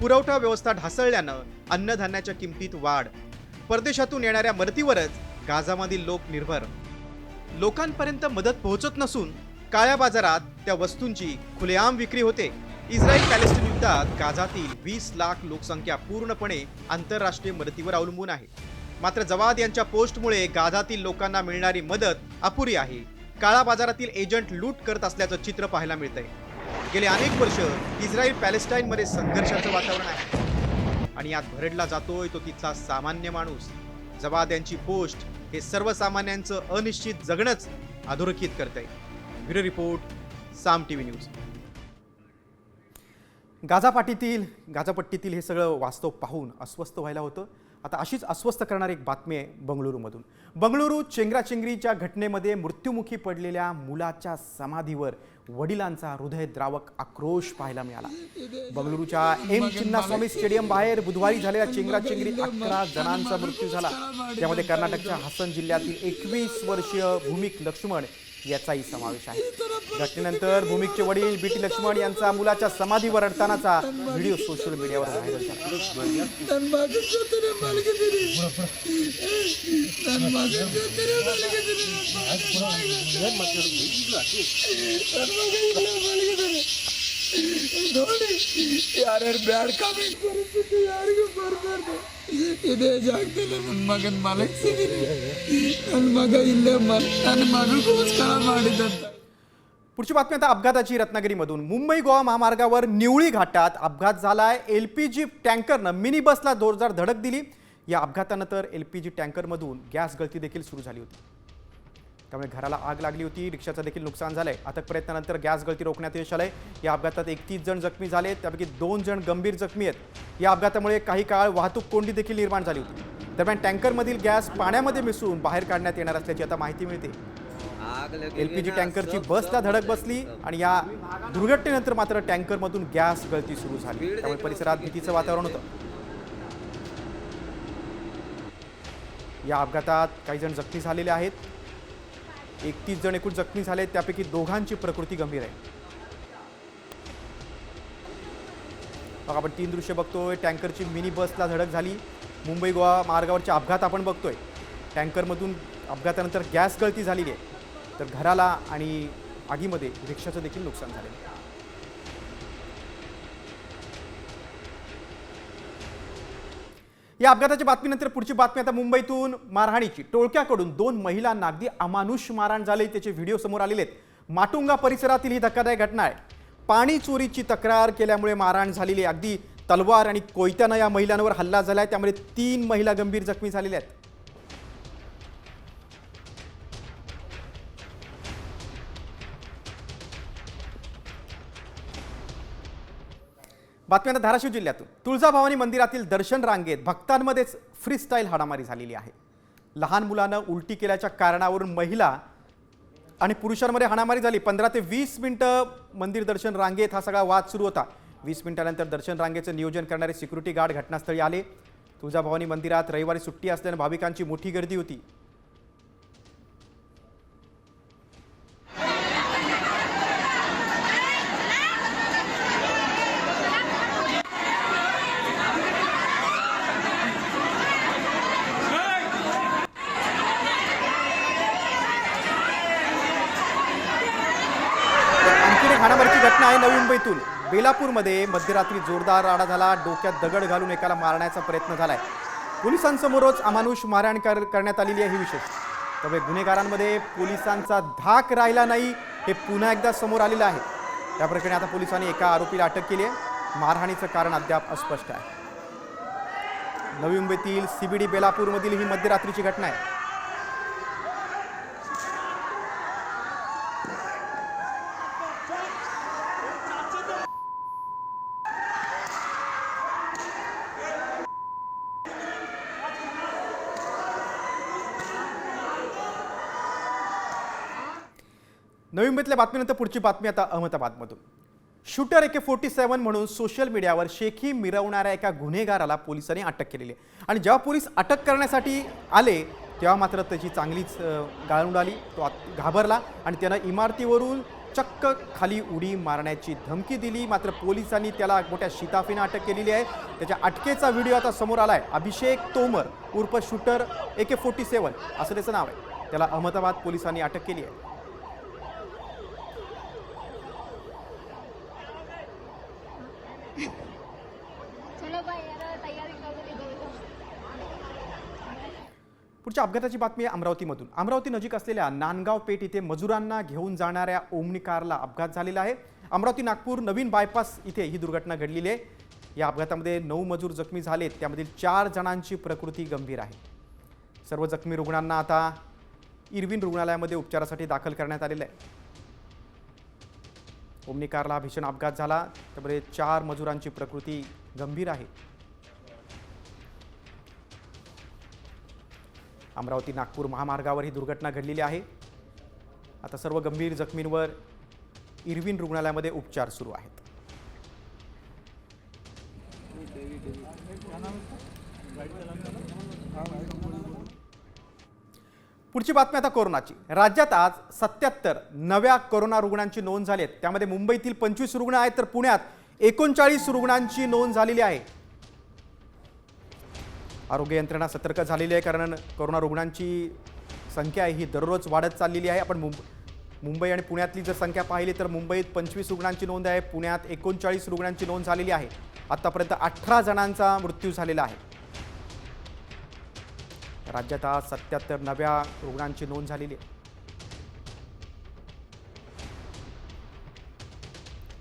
पुरवठा व्यवस्था ढासळल्यानं अन्नधान्याच्या किमतीत वाढ, परदेशातून येणाऱ्या मदतीवरच गाझामधील लोक निर्भर, लोकांपर्यंत मदत पोहोचत नसून काळ्या बाजारात त्या वस्तूंची खुलेआम विक्री होते. इस्रायल पॅलेस्टाईन युद्धात गाझातील 20 लाख लोकसंख्या पूर्णपणे आंतरराष्ट्रीय मदतीवर अवलंबून आहे. मात्र जवाद यांच्या पोस्टमुळे गाझातील लोकांना मिळणारी मदत अपुरी आहे. काळा बाजारातील एजंट लूट करत असल्याचं चित्र पाहायला मिळतंय. गेले अनेक वर्ष इस्रायल पॅलेस्टाईनमध्ये संघर्षाचं वातावरण आहे आणि यात भरडला जातोय तो तिथला सामान्य माणूस. जवाद यांची पोस्ट हे सर्वसामान्यांचं अनिश्चित जगणंच अधोरेखित करतंय. ब्युरो रिपोर्ट, साम टीव्ही न्यूज. गाझापट्टीतील हे सगळं वास्तव पाहून अस्वस्थ व्हायला होतं. आता अशीच अस्वस्थ करणारी एक बातमी आहे बंगळुरूमधून. बंगळुरू चेंगराचेंगरीच्या घटनेमध्ये मृत्युमुखी पडलेल्या मुलाच्या समाधीवर वडिलांचा हृदयद्रावक आक्रोश पाहायला मिळाला. बंगळुरूच्या एम चिन्नास्वामी स्टेडियम बाहेर बुधवारी झालेल्या चेंगराचेंगरीत 11 जणांचा मृत्यू झाला. त्यामध्ये कर्नाटकच्या हासन जिल्ह्यातील 21 वर्षीय भूमिक लक्ष्मण याचाही समावेश आहे. घटनेनंतर भूमिकचे वडील बीटी लक्ष्मण यांचा मुलाच्या समाधीवर रडतानाचा व्हिडिओ सोशल मीडियावर व्हायरल झाला. पुढची बातमी आता अपघाताची. रत्नागिरीमधून मुंबई गोवा महामार्गावर निवळी घाटात अपघात झालाय. एलपीजी टँकरनं मिनी बसला जोरदार धडक दिली. या अपघातानंतर एलपीजी टँकरमधून गॅस गळती देखील सुरू झाली होती. त्यामुळे घराला आग लागली होती. रिक्षाचं देखील नुकसान झालंय. अथक प्रयत्नानंतर गॅस गळती रोखण्यात यश आलंय. या अपघातात 31 जण जखमी झाले, त्यापैकी 2 जण गंभीर जखमी आहेत. या अपघातामुळे काही काळ वाहतूक कोंडी देखील निर्माण झाली होती. दरम्यान टँकरमधील गॅस पाण्यामध्ये मिसळून बाहेर काढण्यात येणार असल्याची आता माहिती मिळते. एलपीजी टँकरची बसला धडक बसली आणि या दुर्घटनेनंतर मात्र टँकरमधून गॅस गळती सुरू झाली. त्यामुळे परिसरात भीतीचं वातावरण होतं. या अपघातात काही जण जखमी झालेले आहेत. 31 जण एकूण जखमी झाले, त्यापैकी 2घांची प्रकृती गंभीर आहे. मग आपण 3 दृश्य बघतोय. टँकरची मिनी बसला धडक झाली. मुंबई गोवा मार्गावरचे अपघात आपण बघतोय. टँकरमधून अपघातानंतर गॅस गळती झालेली आहे, तर घराला आणि आगीमध्ये रिक्षाचं देखील नुकसान झाले. या अपघाताच्या बातमीनंतर पुढची बातमी आता मुंबईतून. मारहाणीची. टोळक्याकडून 2 महिलांना अगदी अमानुष मारहाण झाली, त्याचे व्हिडिओ समोर आलेले आहेत. माटुंगा परिसरातील ही धक्कादायक घटना आहे. पाणी चोरीची तक्रार केल्यामुळे मारहाण झालेली आहे. अगदी तलवार आणि कोयत्यानं या महिलांवर हल्ला झालाय. त्यामुळे 3 महिला गंभीर जखमी झालेल्या आहेत. बातमी आता धाराशिव जिल्ह्यातून. तुळजाभवानी मंदिरातील दर्शन रांगेत भक्तांमध्येच फ्रीस्टाईल हाणामारी झालेली आहे. लहान मुलानं उलटी केल्याच्या कारणावरून महिला आणि पुरुषांमध्ये हाणामारी झाली. 15 ते 20 मिनिटं मंदिर दर्शन रांगेत हा सगळा वाद सुरू होता. 20 मिनिटांनंतर दर्शन रांगेचं नियोजन करणारे सिक्युरिटी गार्ड घटनास्थळी आले. तुळजाभवानी मंदिरात रविवारी सुट्टी असल्यानं भाविकांची मोठी गर्दी होती. हाणामारीची घटना आहे नवी मुंबईतून. बेलापूरमध्ये मध्यरात्री जोरदार राडा झाला. डोक्यात दगड घालून एकाला मारण्याचा प्रयत्न झालाय. पोलिसांसमोरच अमानुष मारहाण करण्यात आलेली आहे ही विशेष. त्यामुळे गुन्हेगारांमध्ये पोलिसांचा धाक राहिला नाही हे पुन्हा एकदा समोर आलेलं आहे. त्या प्रकरणी आता पोलिसांनी एका आरोपीला अटक केली आहे. मारहाणीचं कारण अद्याप अस्पष्ट आहे. नवी मुंबईतील सीबीडी बेलापूरमधील ही मध्यरात्रीची घटना आहे. नवी मुंबईतल्या बातमीनंतर पुढची बातमी आता अहमदाबादमधून. शूटर AK-47 म्हणून सोशल मीडियावर शेखी मिरवणाऱ्या एका गुन्हेगाराला पोलिसांनी अटक केलेली आहे. आणि जेव्हा पोलीस अटक करण्यासाठी आले तेव्हा मात्र त्याची चांगलीच गाळून आली. तो घाबरला आणि त्यानं इमारतीवरून चक्क खाली उडी मारण्याची धमकी दिली, मात्र पोलिसांनी त्याला मोठ्या शिताफीने अटक केलेली आहे. त्याच्या अटकेचा व्हिडिओ आता समोर आलाय. अभिषेक तोमर उर्फ शूटर AK-47 असं त्याचं नाव आहे. त्याला अहमदाबाद पोलिसांनी अटक केली आहे. पुढच्या अपघाताची बातमी आहे अमरावतीमधून. अमरावती नजीक असलेल्या नांदगाव पेठ इथे मजुरांना घेऊन जाणाऱ्या ओमनी कारला अपघात झालेला आहे. अमरावती नागपूर नवीन बायपास इथे ही दुर्घटना घडलेली आहे. या अपघातामध्ये 9 मजूर जखमी झालेत, त्यामधील 4 जणांची प्रकृती गंभीर आहे. सर्व जखमी रुग्णांना आता इरविन रुग्णालयामध्ये उपचारासाठी दाखल करण्यात आलेलं आहे. ओमनी कारला हा भीषण अपघात झाला, त्यामध्ये 4 मजुरांची प्रकृती गंभीर आहे. अमरावती नागपूर महामार्गावर ही दुर्घटना घडलेली आहे. आता सर्व गंभीर जखमींवर इरविन रुग्णालयामध्ये उपचार सुरू आहेत. पुढची बातमी आता कोरोनाची. राज्यात आज 77 नव्या कोरोना रुग्णांची नोंद झाली आहे. त्यामध्ये मुंबईतील 25 रुग्ण आहेत, तर पुण्यात 39 रुग्णांची नोंद झालेली आहे. आरोग्य यंत्रणा सतर्क झालेली आहे, कारण कोरोना रुग्णांची संख्या ही दररोज वाढत चाललेली आहे. आपण मुंबई आणि पुण्यातली जर संख्या पाहिली तर मुंबईत 25 रुग्णांची नोंद आहे, पुण्यात 39 रुग्णांची नोंद झालेली आहे. आतापर्यंत 18 जणांचा मृत्यू झालेला आहे. राज्यात आज 77 नव्या रुग्णांची नोंद झालेली आहे.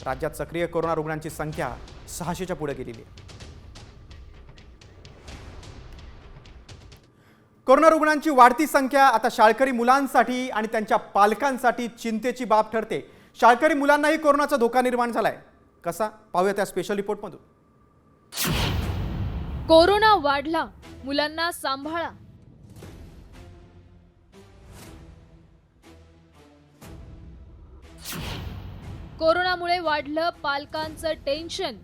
राज्यात सक्रिय कोरोना रुग्णांची संख्या 600च्या पुढे गेलेली आहे. कोरोना रुग्णांची वाढती संख्या आता शाळकरी मुलांसाठी आणि त्यांच्या पालकांसाठी चिंतेची बाब ठरते. शाळकरी मुलांनाही कोरोनाचा धोका निर्माण झालाय. कसा पाहूया त्या स्पेशल रिपोर्टमधून. कोरोना वाढला, मुलांना सांभाळा. कोरोनामुळे वाढलं पालकांचं टेन्शन.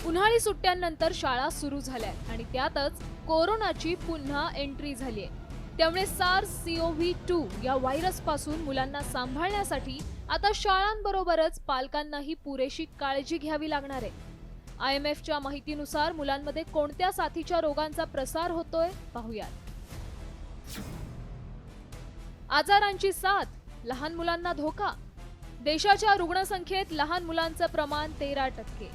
उन्हाळी सुट्ट्यांनंतर शाळा सुरू झाल्या आणि त्यातच कोरोनाची पुन्हा एंट्री झाली आहे. त्यामुळे SARS-CoV-2 या व्हायरस पासून मुलांना सांभाळण्यासाठी आता शाळांबरोबरच पालकांनाही पुरेशी काळजी घ्यावी लागणार आहे. IMFच्या माहितीनुसार मुलांमध्ये कोणत्या साथीच्या रोगांचा प्रसार होतोय पाहूयात. आजारांची साथ, लहान मुलांना धोका. देशाच्या रुग्णसंख्येत लहान मुलांचं प्रमाण 13%.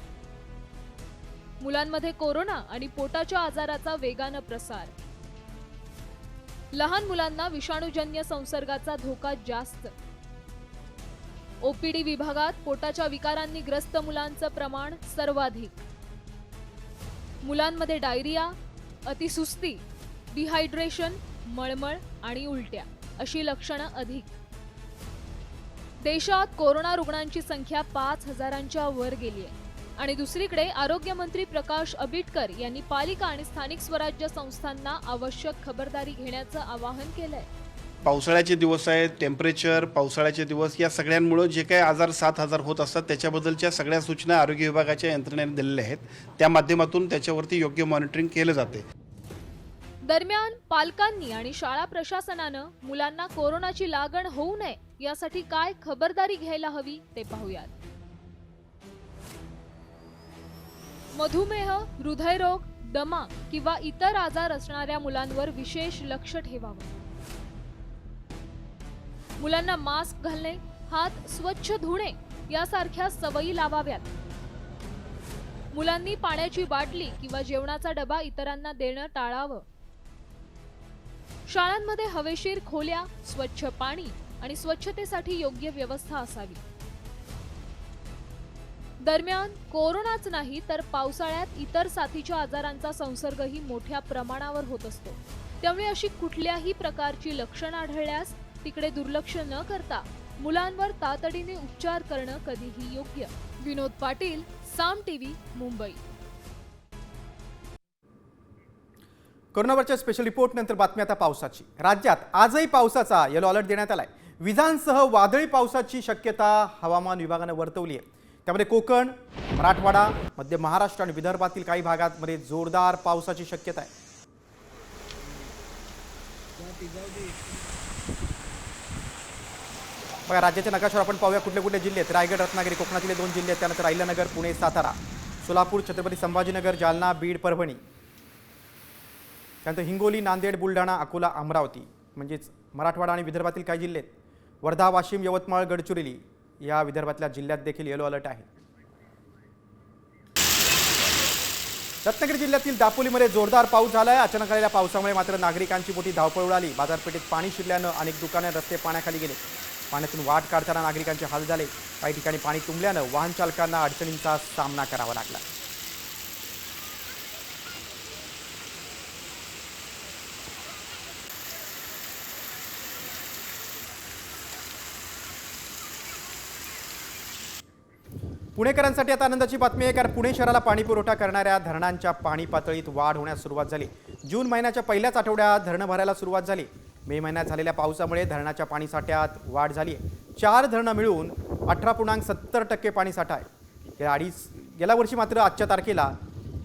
मुलांमध्ये कोरोना आणि पोटाच्या आजाराचा वेगानं प्रसार. लहान मुलांना विषाणूजन्य संसर्गाचा धोका जास्त. OPD विभागात पोटाच्या विकारांनी ग्रस्त मुलांचं प्रमाण सर्वाधिक. मुलांमध्ये डायरिया, अतिसुस्ती, डिहायड्रेशन, मळमळ आणि उलट्या अशी लक्षणं अधिक. देशात कोरोना रुग्णांची संख्या 5,000च्या वर गेली आहे. आणि दुसरीकडे आरोग्यमंत्री प्रकाश आंबेडकर यांनी पालिका आणि स्थानिक स्वराज्य संस्थांना आवश्यक खबरदारी घेण्याचं आवाहन केलंय. पावसाळ्याचे दिवस आहेत, टेम्परेचर, पावसाळ्याचे दिवस या सगळ्यांमुळे जे काही आजार 7,000 होत असतात त्याच्याबद्दलच्या सगळ्या सूचना आरोग्य विभागाच्या यंत्रणेने दिलेल्या आहेत. त्या माध्यमातून त्याच्यावरती योग्य मॉनिटरिंग केलं जाते. दरम्यान पालकांनी आणि शाळा प्रशासनानं मुलांना कोरोनाची लागण होऊ नये यासाठी काय खबरदारी घ्यायला हवी ते पाहूयात. मधुमेह, हृदयरोग, दमा किंवा इतर आजार असणाऱ्या मुलांवर विशेष लक्ष ठेवावं. मुलांना मास्क घालणे, हात स्वच्छ धुणे यासारख्या सवयी लावाव्यात. मुलांनी पाण्याची बाटली किंवा जेवणाचा डबा इतरांना देणं टाळावं. शाळांमध्ये हवेशीर खोल्या, स्वच्छ पाणी आणि स्वच्छतेसाठी योग्य व्यवस्था असावी. दरम्यान कोरोनाच नाही तर पावसाळ्यात इतर साथीच्या आजारांचा संसर्गही मोठ्या प्रमाणावर होत असतो. त्यामुळे अशी कुठल्याही प्रकारची लक्षणं आढळल्यास तिकडे दुर्लक्ष न करता मुलांवर तातडीने उपचार करणं कधीही योग्य. विनोद पाटील, साम टीव्ही, मुंबई. कोरोनावरच्या स्पेशल रिपोर्ट नंतर बातमी आता पावसाची. राज्यात आजही पावसाचा येलो अलर्ट देण्यात आलाय. विजांसह वादळी पावसाची शक्यता हवामान विभागाने वर्तवली आहे. त्यामध्ये कोकण, मराठवाडा, मध्य महाराष्ट्र आणि विदर्भातील काही भागांमध्ये जोरदार पावसाची शक्यता आहे. बघा, राज्याच्या नकाशावर आपण पाहूया कुठले कुठले जिल्हे आहेत. रायगड, रत्नागिरी कोकणातील 2 जिल्हे आहेत. त्यानंतर अहिल्यानगर, पुणे, सातारा, सोलापूर, छत्रपती संभाजीनगर, जालना, बीड, परभणी. त्यानंतर हिंगोली, नांदेड, बुलढाणा, अकोला, अमरावती म्हणजेच मराठवाडा आणि विदर्भातील काही जिल्हे आहेत. वर्धा, वाशिम, यवतमाळ, गडचिरोली या विदर्भातल्या जिल्ह्यात देखील येलो अलर्ट आहे. रत्नागिरी जिल्ह्यातील दापोलीमध्ये जोरदार पाऊस झाला आहे. अचानक आलेल्या पावसामुळे मात्र नागरिकांची मोठी धावपळ उडाली. बाजारपेठेत पाणी शिरल्यानं अनेक दुकाने, रस्ते पाण्याखाली गेले. पाण्यातून वाट काढताना नागरिकांचे हाल झाले. काही ठिकाणी पाणी तुंबल्यानं वाहन चालकांना अडचणींचा सामना करावा लागला. पुणेकरांसाठी आता आनंदाची बातमी आहे, कारण पुणे शहराला पाणी पुरवठा करणाऱ्या धरणांच्या पाणी पातळीत वाढ होण्यास सुरुवात झाली. जून महिन्याच्या पहिल्याच आठवड्यात धरणं भरायला सुरुवात झाली. मे महिन्यात झालेल्या पावसामुळे धरणाच्या पाणीसाठ्यात वाढ झाली आहे. 4 धरणं मिळून 18.70% पाणीसाठा आहे. गेल्या वर्षी मात्र आजच्या तारखेला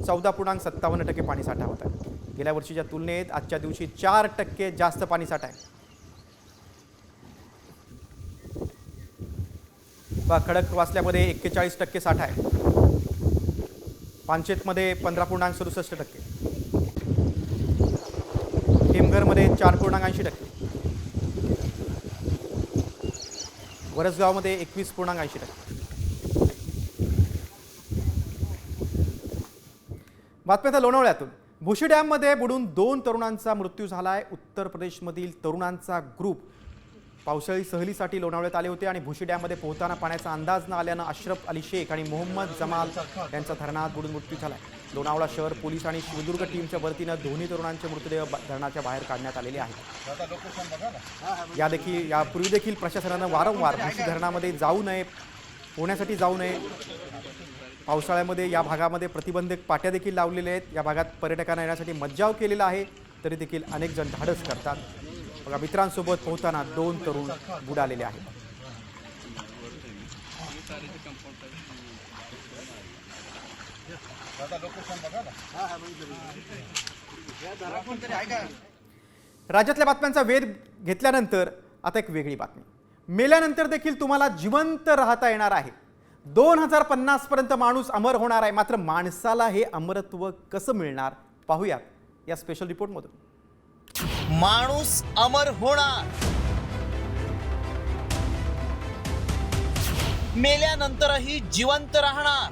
14.57% पाणीसाठा होता. गेल्या वर्षीच्या तुलनेत आजच्या दिवशी 4% जास्त पाणीसाठा आहे. खडकवासल्यामध्ये 41% साठा आहे. पानशेतमध्ये 15.67%, हेमघरमध्ये 4.80%, वरसगावमध्ये 21.80%. बातमी आता लोणावळ्यातून. भुशी डॅममध्ये बुडून 2 तरुणांचा मृत्यू झाला आहे. उत्तर प्रदेशमधील तरुणांचा ग्रुप पावसाळी सहलीसाठी लोणावळ्यात आले होते आणि भुशी डॅममध्ये पोहताना पाण्याचा अंदाज न आल्यानं अशरफ अली शेख आणि मोहम्मद जमाल यांचा धरणात बुडून मृत्यू झाला. लोणावळा शहर पोलीस आणि शिवदुर्ग टीमच्या वतीनं दोन्ही तरुणांचे मृतदेह धरणाच्या बाहेर काढण्यात आलेले आहेत. यापूर्वी देखील प्रशासनानं वारंवार भुशी धरणामध्ये जाऊ नये, पोहण्यासाठी जाऊ नये. पावसाळ्यामध्ये या भागामध्ये प्रतिबंधक पाट्या देखील लावलेल्या आहेत. या भागात पर्यटकांना येण्यासाठी मज्जाव केलेला आहे, तरी देखील अनेक जण धाडस करतात. बघा, मित्रांसोबत पोहताना 2 तरुण बुडालेले आहेत. राज्यातल्या बातम्यांचा वेध घेतल्यानंतर आता एक वेगळी बातमी. मेल्यानंतर देखील तुम्हाला जिवंत राहता येणार आहे. 2050 पर्यंत माणूस अमर होणार आहे. मात्र माणसाला हे अमरत्व कसं मिळणार पाहूयात या स्पेशल रिपोर्टमधून. माणूस अमर होणार, मेल्यानंतरही जिवंत राहणार.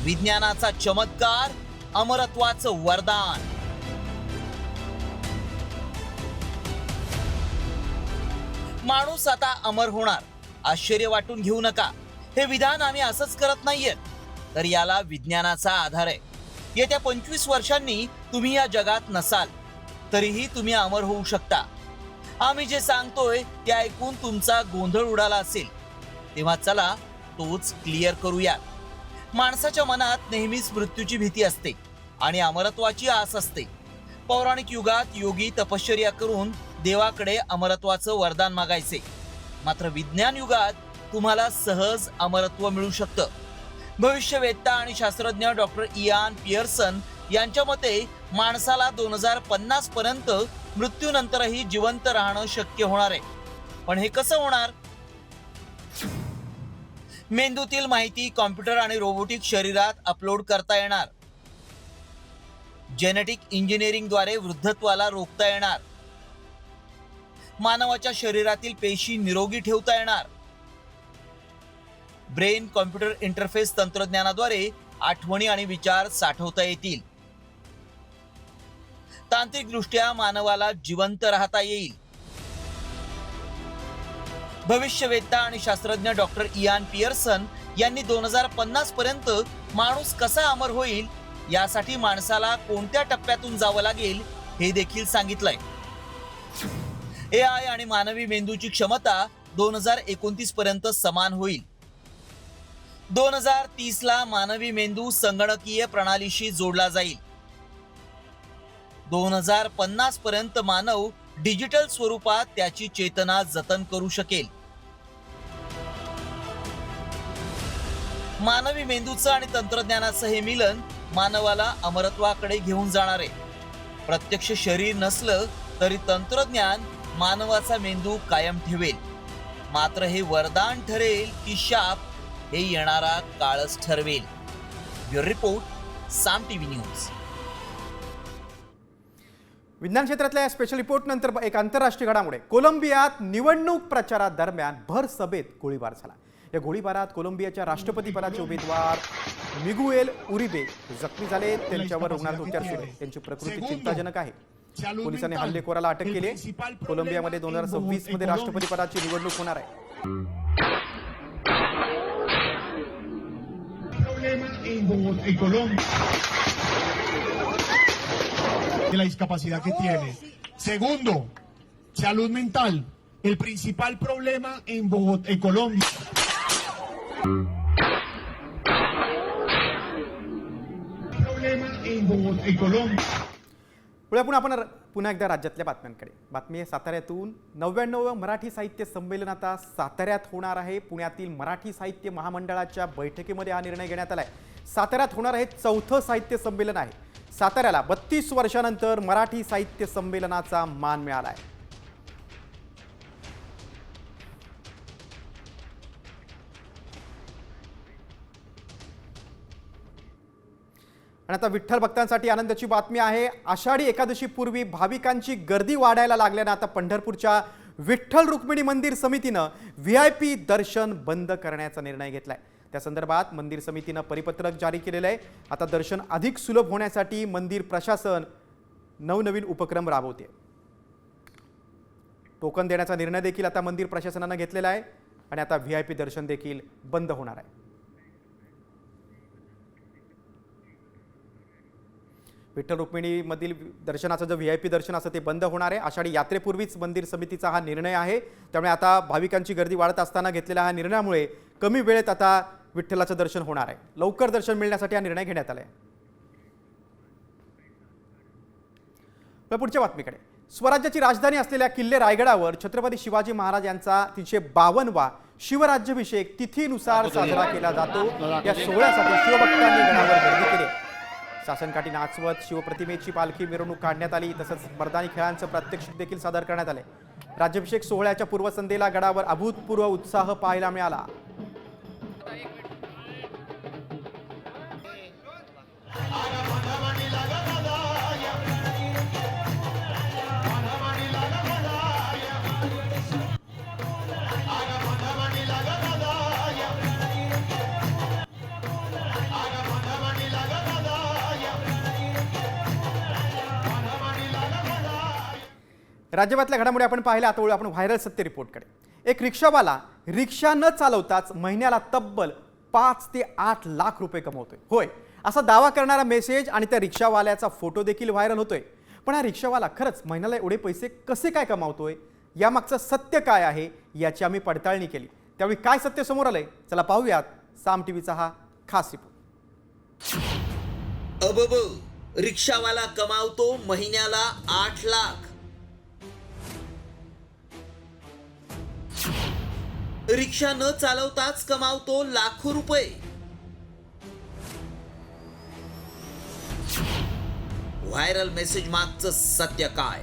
विज्ञानाचा चमत्कार, अमरत्वाचं वरदान. माणूस आता अमर होणार. आश्चर्य वाटून घेऊ नका. हे विधान आम्ही असंच करत नाहीये, तर याला विज्ञानाचा आधार आहे. येत्या 25 वर्षांनी तुम्ही या जगात नसाल, तरीही तुम्ही अमर होऊ शकता. आम्ही जे सांगतोय ते ऐकून तुमचा गोंधळ उडाला असेल, तेव्हा चला तोच क्लिअर करूया. माणसाच्या मनात नेहमीच मृत्यूची भीती असते आणि अमरत्वाची आस असते. पौराणिक युगात योगी तपश्चर्या करून देवाकडे अमरत्वाचं वरदान मागायचे. मात्र विज्ञान युगात तुम्हाला सहज अमरत्व मिळू शकतं. भविष्यवेत्ता आणि शास्त्रज्ञ डॉक्टर इयान पियर्सन यांच्या मते माणसाला 2050 पर्यंत मृत्यूनंतरही जिवंत राहणं शक्य होणार आहे. पण हे कसं होणार? मेंदूतील माहिती कॉम्प्युटर आणि रोबोटिक शरीरात अपलोड करता येणार. जेनेटिक इंजिनिअरिंगद्वारे वृद्धत्वाला रोखता येणार. मानवाच्या शरीरातील पेशी निरोगी ठेवता येणार. ब्रेन कॉम्प्युटर इंटरफेस तंत्रज्ञानाद्वारे आठवणी आणि विचार साठवता येतील. तांत्रिकदृष्ट्या मानवाला जिवंत राहता येईल. भविष्यवेत्ता आणि शास्त्रज्ञ डॉक्टर इयान पियर्सन यांनी 2050 पर्यंत माणूस कसा अमर होईल यासाठी माणसाला कोणत्या टप्प्यातून जावं लागेल हे देखील सांगितलंय. AI आणि मानवी मेंदूची क्षमता 2029 पर्यंत समान होईल. 2030 ला मानवी मेंदू संगणकीय प्रणालीशी जोडला जाईल. 2050 पर्यंत मानव डिजिटल स्वरूपात त्याची चेतना जतन करू शकेल. मानवी मेंदूचं आणि तंत्रज्ञानाचं हे मिलन मानवाला अमरत्वाकडे घेऊन जाणार आहे. प्रत्यक्ष शरीर नसलं तरी तंत्रज्ञान मानवाचा मेंदू कायम ठेवेल. मात्र हे वरदान ठरेल की शाप हे येणारा काळच ठरवेल. ब्युरो रिपोर्ट, साम टीव्ही न्यूज. विज्ञान क्षेत्रातल्या या स्पेशल रिपोर्ट नंतर एक आंतरराष्ट्रीय घडामोड. कोलंबियात निवडणूक प्रचारादरम्यान भर सभेत गोळीबार झाला. या गोळीबारात कोलंबियाच्या राष्ट्रपतीपदाचे उमेदवार मिगुएल उरिबे जखमी झाले. त्यांच्यावर रुग्णालयात उपचार सुरू आहेत. त्यांची प्रकृती चिंताजनक आहे. पोलिसांनी हल्लेखोराला अटक केली आहे. कोलंबियामध्ये 2026 मध्ये राष्ट्रपतीपदाची निवडणूक होणार आहे. la discapacidad que tiene. Segundo, salud mental. El principal problema en Bogotá, en Colombia. Problema en Bogotá, en Colombia. आपण पुन्हा एकदा राज्यातल्या बातम्यांकडे. बातमी आहे साताऱ्यातून. 99 मराठी साहित्य संमेलन आता साताऱ्यात होणार आहे. पुण्यातील मराठी साहित्य महामंडळाच्या बैठकीमध्ये हा निर्णय घेण्यात आलाय. साताऱ्यात होणार आहे 4थं साहित्य संमेलन आहे. साताऱ्याला 32 वर्षानंतर मराठी साहित्य संमेलनाचा मान मिळाला आहे. आणि आता विठ्ठल भक्तांसाठी आनंदाची बातमी आहे. आषाढी एकादशी पूर्वी भाविकांची गर्दी वाढायला लागल्यानं आता पंढरपूरच्या विठ्ठल रुक्मिणी मंदिर समितीनं VIP दर्शन बंद करण्याचा निर्णय घेतलाय. त्या संदर्भात मंदिर समितीनं परिपत्रक जारी केलेलं आहे. आता दर्शन अधिक सुलभ होण्यासाठी मंदिर प्रशासन नवनवीन उपक्रम राबवते. टोकन देण्याचा निर्णय देखील आता मंदिर प्रशासनानं घेतलेला आहे आणि आता VIP दर्शन देखील बंद होणार आहे. विठ्ठल रुक्मिणी मधील दर्शनाचं जे VIP दर्शन असं ते बंद होणार आहे. आषाढी यात्रेपूर्वीच मंदिर समितीचा हा निर्णय आहे. त्यामुळे आता भाविकांची गर्दी वाढत असताना घेतलेल्या हा निर्णयामुळे कमी वेळेत आता विठ्ठलाचं दर्शन होणार आहे. लवकर दर्शन मिळण्यासाठी हा निर्णय घेण्यात आला आहे. पुढच्या बातमीकडे. स्वराज्याची राजधानी असलेल्या किल्ले रायगडावर छत्रपती शिवाजी महाराज यांचा 352वा शिवराज्याभिषेक तिथीनुसार साजरा केला जातो. या सोहळ्यासाठी शिवभक्तांनी गडावर गर्दी केली. शासनकाठी नाचवत शिवप्रतिमेची पालखी मिरवणूक काढण्यात आली. तसंच मर्दानी खेळांचं प्रात्यक्षिक देखील सादर करण्यात आले. राज्याभिषेक सोहळ्याच्या पूर्वसंध्येला गडावर अभूतपूर्व उत्साह पाहायला मिळाला. राज्यभरातल्या घडामोडी आपण पाहिल्या. आता आपण व्हायरल सत्य रिपोर्टकडे. एक रिक्षावाला रिक्षा न चालवताच महिन्याला तब्बल 5 ते 8 लाख रुपये कमवतोय. होय, असा दावा करणारा मेसेज आणि त्या रिक्षावाल्याचा फोटो देखील व्हायरल होतोय. पण हा रिक्षावाला खरंच महिन्याला एवढे पैसे कसे काय कमावतोय, यामागचं सत्य काय आहे याची आम्ही पडताळणी केली. त्यावेळी काय सत्य समोर आलंय चला पाहूयात. साम टीव्हीचा हा खास रिपोर्ट. रिक्षावाला कमावतो महिन्याला 8 लाख. रिक्षा न चालवताच कमावतो लाखो रुपये. व्हायरल मेसेज मागचं सत्य काय?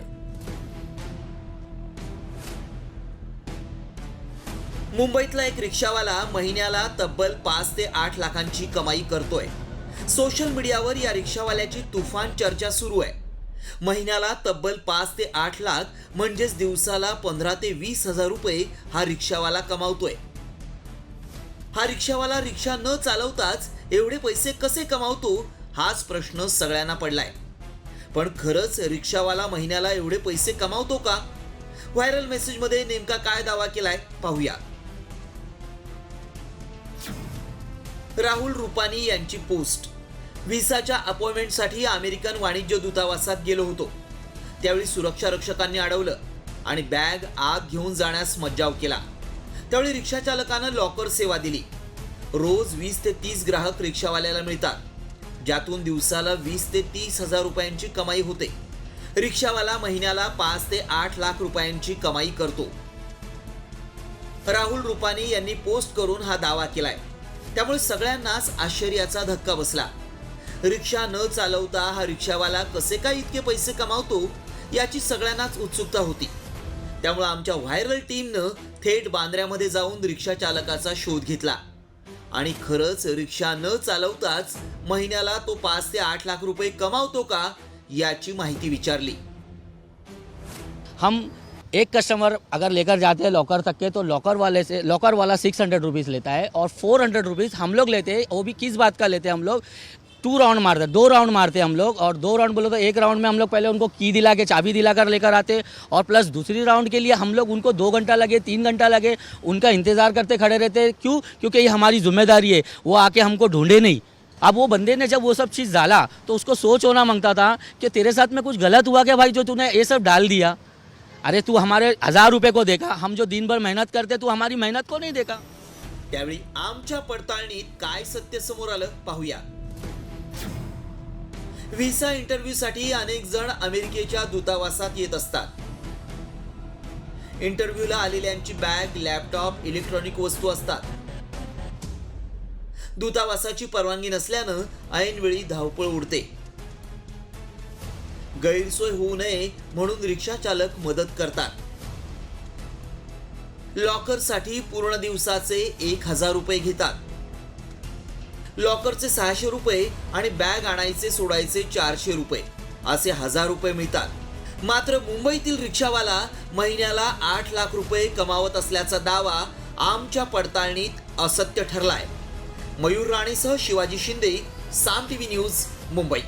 मुंबईतला एक रिक्षावाला महिन्याला तब्बल 5 ते 8 लाखांची कमाई करतोय. सोशल मीडियावर या रिक्षावाल्याची तुफान चर्चा सुरू आहे. महिन्याला तब्बल 5 ते 8 लाख म्हणजेच दिवसाला 15 ते 20 हजार रुपये हा रिक्षावाला कमावतोय. हा रिक्षावाला रिक्षा न चालवताच एवढे पैसे कसे कमावतो हाच प्रश्न सगळ्यांना पडलाय. पण खरंच रिक्षावाला महिन्याला एवढे पैसे कमावतो का? व्हायरल मेसेज मध्ये नेमका काय दावा केलाय पाहूया. राहुल रुपानी यांची पोस्ट. व्हिसाच्या अपॉइंटमेंटसाठी अमेरिकन वाणिज्य दूतावासात गेलो होतो. त्यावेळी सुरक्षा रक्षकांनी अडवलं आणि बॅग आत घेऊन जाण्यास मज्जाव केला. त्यावेळी रिक्षा चालकानं लॉकर सेवा दिली. रोज 20 ते 30 ग्राहक रिक्षावाल्याला मिळतात, ज्यातून दिवसाला 20 ते 30 हजार रुपयांची कमाई होते. रिक्षावाला महिन्याला 5 ते 8 लाख रुपयांची कमाई करतो. राहुल रुपानी यांनी पोस्ट करून हा दावा केलाय. त्यामुळे सगळ्यांनाच आश्चर्याचा धक्का बसला. रिक्षा न चालवता हा रिक्षावाला कसे काय इतके पैसे कमावतो याची सगळ्यांनाच उत्सुकता होती. त्यामुळे आमच्या व्हायरल टीमनं थेट बांद्र्यामध्ये जाऊन रिक्षा चालकाचा शोध घेतला आणि खरंच रिक्षा न चालवताच महिन्याला तो 5 ते 8 लाख रुपये कमावतो का याची माहिती विचारली. हम एक कस्टमर अगर लेकर जाते हैं लॉकर तक के तो लॉकर वाला 600 रुपीज़ लेता है और 400 रुपीज़ हम लोग लेते हैं. वो भी किस बात का लेते हैं हम लोग 2 राउंड मारते हैं, 2 राउंड मारते हैं हम लोग. और 2 राउंड बोलो तो एक राउंड में हम लोग पहले उनको की दिला के चाबी दिलाकर लेकर आते और प्लस दूसरी राउंड के लिए हम लोग उनको 2 घंटा लगे 3 घंटा लगे उनका इंतज़ार करते खड़े रहते. क्यों? क्योंकि ये हमारी जिम्मेदारी है, वो आके हमको ढूंढे नहीं. अब वो बंदे ने जब वो सब चीज़ डाला तो उसको सोच होना मांगता था कि तेरे साथ में कुछ गलत हुआ क्या भाई जो तूने ये सब डाल दिया. अरे तू हमारे 1000 रुपये को देखा, हम जो दिन भर मेहनत करते तू हमारी मेहनत को नहीं देखा. त्यावेळी आमच्या पडताळणीत काय सत्य समोर आलं पाहूया. व्हिसा इंटरव्ह्यूसाठी अनेक जण अमेरिकेच्या दूतावासात येत असतात. इंटरव्ह्यूला आलेल्यांची बॅग, लॅपटॉप, इलेक्ट्रॉनिक वस्तू असतात. दूतावासाची परवानगी नसल्यानं ऐनवेळी धावपळ उडते. गैरसोय होऊ नये म्हणून रिक्षा चालक मदत करतात. लॉकरसाठी पूर्ण दिवसाचे 1000 रुपये घेतात. लॉकरचे 600 रुपये आणि बॅग आणायचे सोडायचे 400 रुपये असे 1000 रुपये मिळतात. मात्र मुंबईतील रिक्षावाला महिन्याला 8 लाख रुपये कमावत असल्याचा दावा आमच्या पडताळणीत असत्य ठरलाय. मयूर राणेसह शिवाजी शिंदे, साम टीव्ही न्यूज, मुंबई.